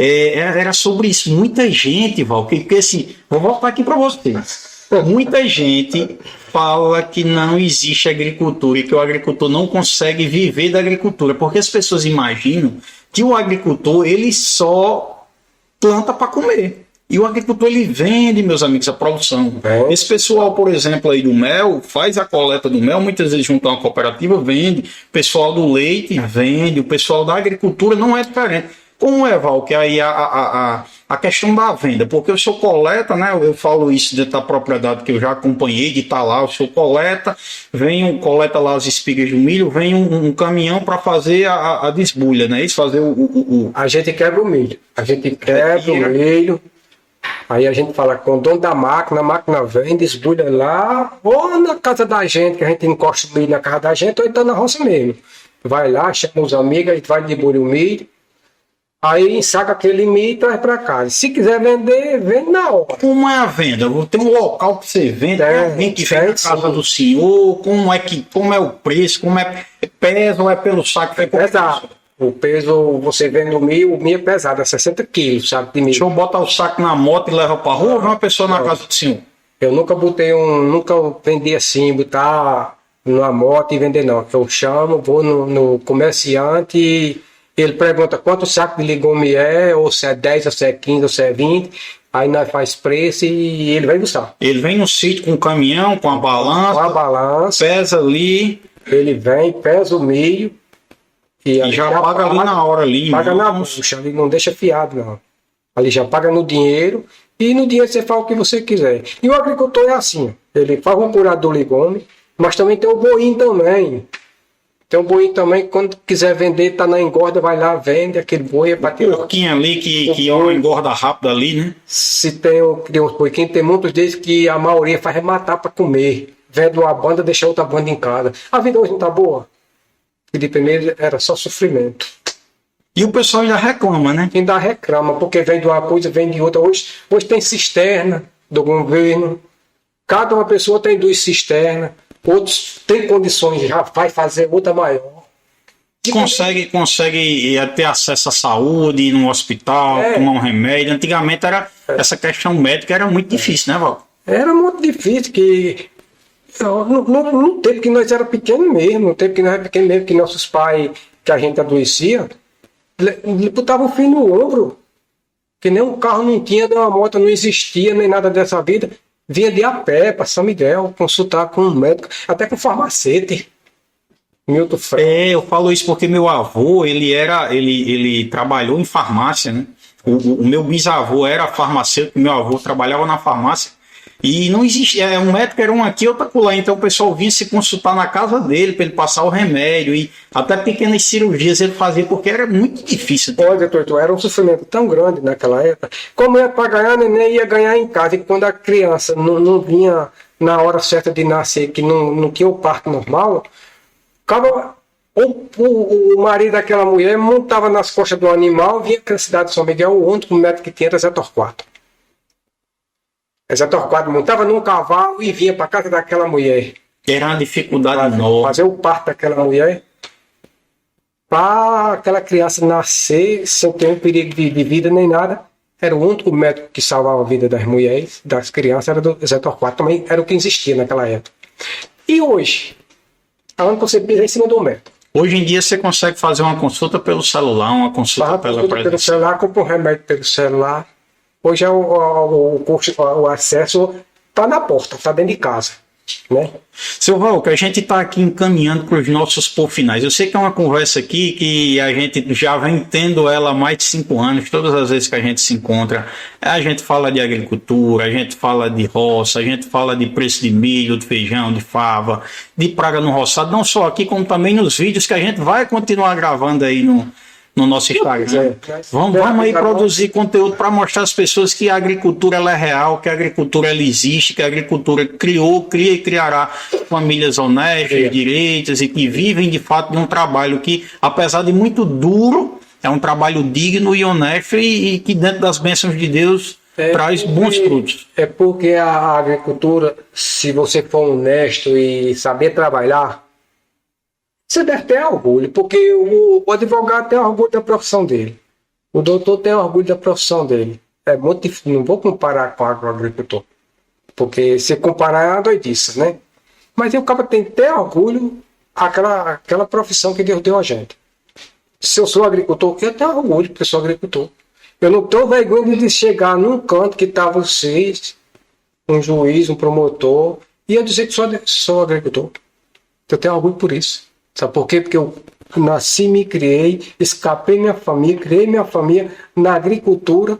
Era sobre isso. Muita gente, Val, porque assim, vou voltar aqui para vocês. Muita gente fala que não existe agricultura e que o agricultor não consegue viver da agricultura, porque as pessoas imaginam que o agricultor ele só planta para comer. E o agricultor ele vende, meus amigos, a produção. Esse pessoal, por exemplo, aí do mel, faz a coleta do mel, muitas vezes junto a uma cooperativa, vende. O pessoal do leite vende. O pessoal da agricultura não é diferente. Como é, Val, que aí a questão da venda? Porque o senhor coleta, né? Eu falo isso dentro da propriedade que eu já acompanhei, de estar lá, o senhor coleta, coleta lá as espigas do milho, vem um caminhão para fazer a desbulha, né? Isso fazer A gente quebra o milho. A gente quebra o milho. Aí a gente fala com o dono da máquina, a máquina vem, desbulha lá, ou na casa da gente, que a gente encosta o milho na casa da gente, ou então na roça mesmo. Vai lá, chama os amigos, a gente vai desbulhar o milho. Aí ensaca aquele milho e traz para casa. Se quiser vender, vende na hora. Como é a venda? Tem um local que você vende, alguém que vem na casa do senhor, como é o preço, como é peso ou é pelo saco? Pesado. O peso, você vende o milho é pesado, é 60 quilos, saco de milho. O senhor bota o saco na moto e leva para rua ou uma pessoa na casa do senhor? Eu nunca nunca vendi assim, botar numa moto e vender não. Eu chamo, vou no comerciante e ele pergunta quanto saco de legume ou se é 10, ou se é 15, ou se é 20. Aí nós faz preço e ele vem buscar. Ele vem no sítio com o caminhão, com a balança. Com a balança. Pesa ali. Ele vem, pesa o milho. E já paga ali na hora ali. Paga na bucha, ali não deixa fiado não. Ali já paga no dinheiro. E no dinheiro você faz o que você quiser. E o agricultor é assim. Ele faz um curado do legume. Mas também tem o boinho também. Tem um boi também que quando quiser vender, tá na engorda, vai lá, vende aquele boi. Um porquinho ali que é uma engorda rápida ali, né? Se tem uns porquinhos, tem muitos deles que a maioria faz matar para comer. Vende uma banda, deixa outra banda em casa. A vida hoje não tá boa. E de primeiro era só sofrimento. E o pessoal ainda reclama, né? Ainda reclama, porque vem de uma coisa, vem de outra. Hoje tem cisterna do governo. Cada uma pessoa tem 2 cisternas. Outros têm condições, já vai fazer outra maior. Consegue ter acesso à saúde, ir no hospital, tomar um remédio. Antigamente essa questão médica era muito difícil, né, Val? Era muito difícil, que no tempo que nós era pequenos mesmo, no tempo que nós era pequenos mesmo, que nossos pais, que a gente adoecia, ele botava o filho no ombro, que nem um carro não tinha, nem uma moto não existia, nem nada dessa vida. Vinha de a pé para São Miguel, consultar com um médico, até com farmacêutico. Milton Freire. Eu falo isso porque meu avô, ele trabalhou em farmácia, né? O meu bisavô era farmacêutico, meu avô trabalhava na farmácia. E não existia, um médico era um aqui, outro acolá. Então o pessoal vinha se consultar na casa dele para ele passar o remédio. E até pequenas cirurgias ele fazia, porque era muito difícil. Olha, doutor, era um sofrimento tão grande naquela época. Como é para ganhar, neném ia ganhar em casa. E quando a criança não vinha na hora certa de nascer, que não tinha o parto normal, o marido daquela mulher montava nas costas do animal, vinha para a cidade de São Miguel, o único médico que tinha era Zé Torquato. Zé Torquato montava num cavalo e vinha para casa daquela mulher. Era uma dificuldade enorme. Fazer o parto daquela mulher, para aquela criança nascer sem ter um perigo de vida nem nada. Era o único médico que salvava a vida das mulheres, das crianças, era do Zé Torquato. Também era o que existia naquela época. E hoje, aonde você pisa em cima do médico? Hoje em dia você consegue fazer uma consulta pelo celular, uma consulta pelo celular, compra um remédio pelo celular. Hoje o acesso está na porta, está dentro de casa. Né? Seu Valco, a gente está aqui encaminhando para os nossos por finais. Eu sei que é uma conversa aqui que a gente já vem tendo ela há mais de 5 anos. Todas as vezes que a gente se encontra, a gente fala de agricultura, a gente fala de roça, a gente fala de preço de milho, de feijão, de fava, de praga no roçado, não só aqui, como também nos vídeos que a gente vai continuar gravando aí no nosso Instagram. Vamos aí produzir conteúdo para mostrar às pessoas que a agricultura ela é real, que a agricultura ela existe, que a agricultura cria e criará famílias honestas, direitas e que vivem de fato de um trabalho que, apesar de muito duro, é um trabalho digno e honesto e que dentro das bênçãos de Deus traz bons frutos. É porque a agricultura, se você for honesto e saber trabalhar, você deve ter orgulho, porque o advogado tem orgulho da profissão dele. O doutor tem orgulho da profissão dele. É muito difícil, não vou comparar com o agricultor, porque se comparar é uma doidice, né? Mas o cara tem que ter orgulho aquela profissão que Deus deu a gente. Se eu sou agricultor, eu tenho orgulho porque eu sou agricultor. Eu não tenho vergonha de chegar num canto que está vocês, um juiz, um promotor, e eu dizer que sou agricultor. Eu tenho orgulho por isso. Sabe por quê? Porque eu nasci, me criei, escapei minha família, criei minha família na agricultura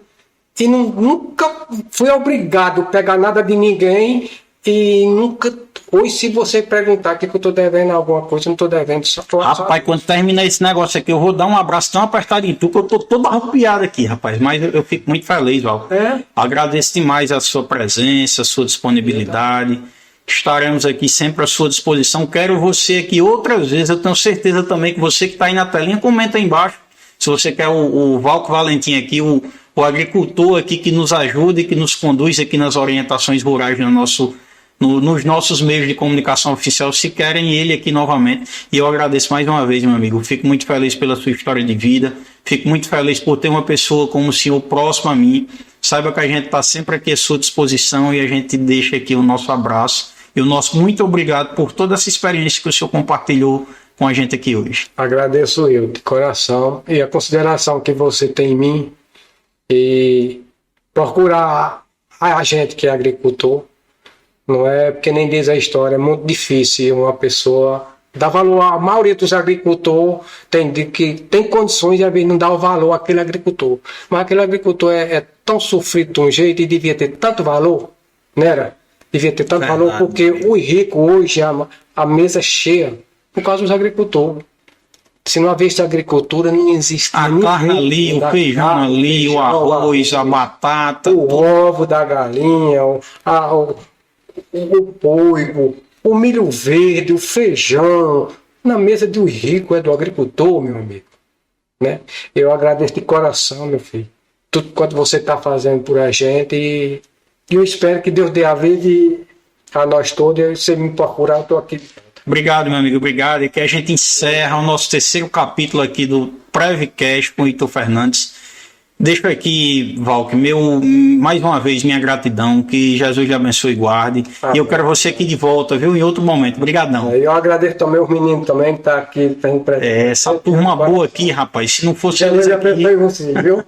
e nunca fui obrigado a pegar nada de ninguém e nunca... Hoje, se você perguntar que eu estou devendo alguma coisa, eu não estou devendo. Rapaz, quando terminar esse negócio aqui, eu vou dar um abraço tão apertado em tu, que eu estou todo arrupiado aqui, rapaz. Mas eu fico muito feliz, Val. Agradeço demais a sua presença, a sua disponibilidade. Estaremos aqui sempre à sua disposição. Quero você aqui outras vezes. Eu tenho certeza também que você que está aí na telinha, comenta aí embaixo. Se você quer o Valco Valentim aqui, o agricultor aqui que nos ajuda e que nos conduz aqui nas orientações rurais nos nossos meios de comunicação oficial, se querem ele aqui novamente. E eu agradeço mais uma vez, meu amigo. Fico muito feliz pela sua história de vida. Fico muito feliz por ter uma pessoa como o senhor próximo a mim. Saiba que a gente está sempre aqui à sua disposição e a gente deixa aqui o nosso abraço. E o nosso muito obrigado por toda essa experiência que o senhor compartilhou com a gente aqui hoje. Agradeço eu, de coração, e a consideração que você tem em mim e procurar a gente que é agricultor. Não é porque nem diz a história, é muito difícil uma pessoa dar valor. A maioria dos agricultores tem condições de às vezes não dar o valor àquele agricultor. Mas aquele agricultor é tão sofrido de um jeito e devia ter tanto valor, né? Devia ter tanto valor, porque o rico hoje, a mesa é cheia por causa dos agricultores. Se não havesse agricultura, não existe. A carne ali, o feijão ali, o arroz, a batata. O ovo da galinha, o poigo, o milho verde, o feijão, na mesa do rico, do agricultor, meu amigo. Né? Eu agradeço de coração, meu filho, tudo quanto você está fazendo por a gente e eu espero que Deus dê a vida a nós todos. E você me procurar, eu estou aqui. Obrigado, meu amigo, obrigado. E que a gente encerra o nosso terceiro capítulo aqui do Prevcast com o Heitor Fernandes. Deixo aqui, Valk, mais uma vez minha gratidão, que Jesus lhe abençoe e guarde. E eu quero você aqui de volta, viu? Em outro momento. Obrigadão. Eu agradeço também os meninos também que estão aqui. Essa turma boa aqui, rapaz. Se não fosse Jesus eles aqui... abençoe você, viu?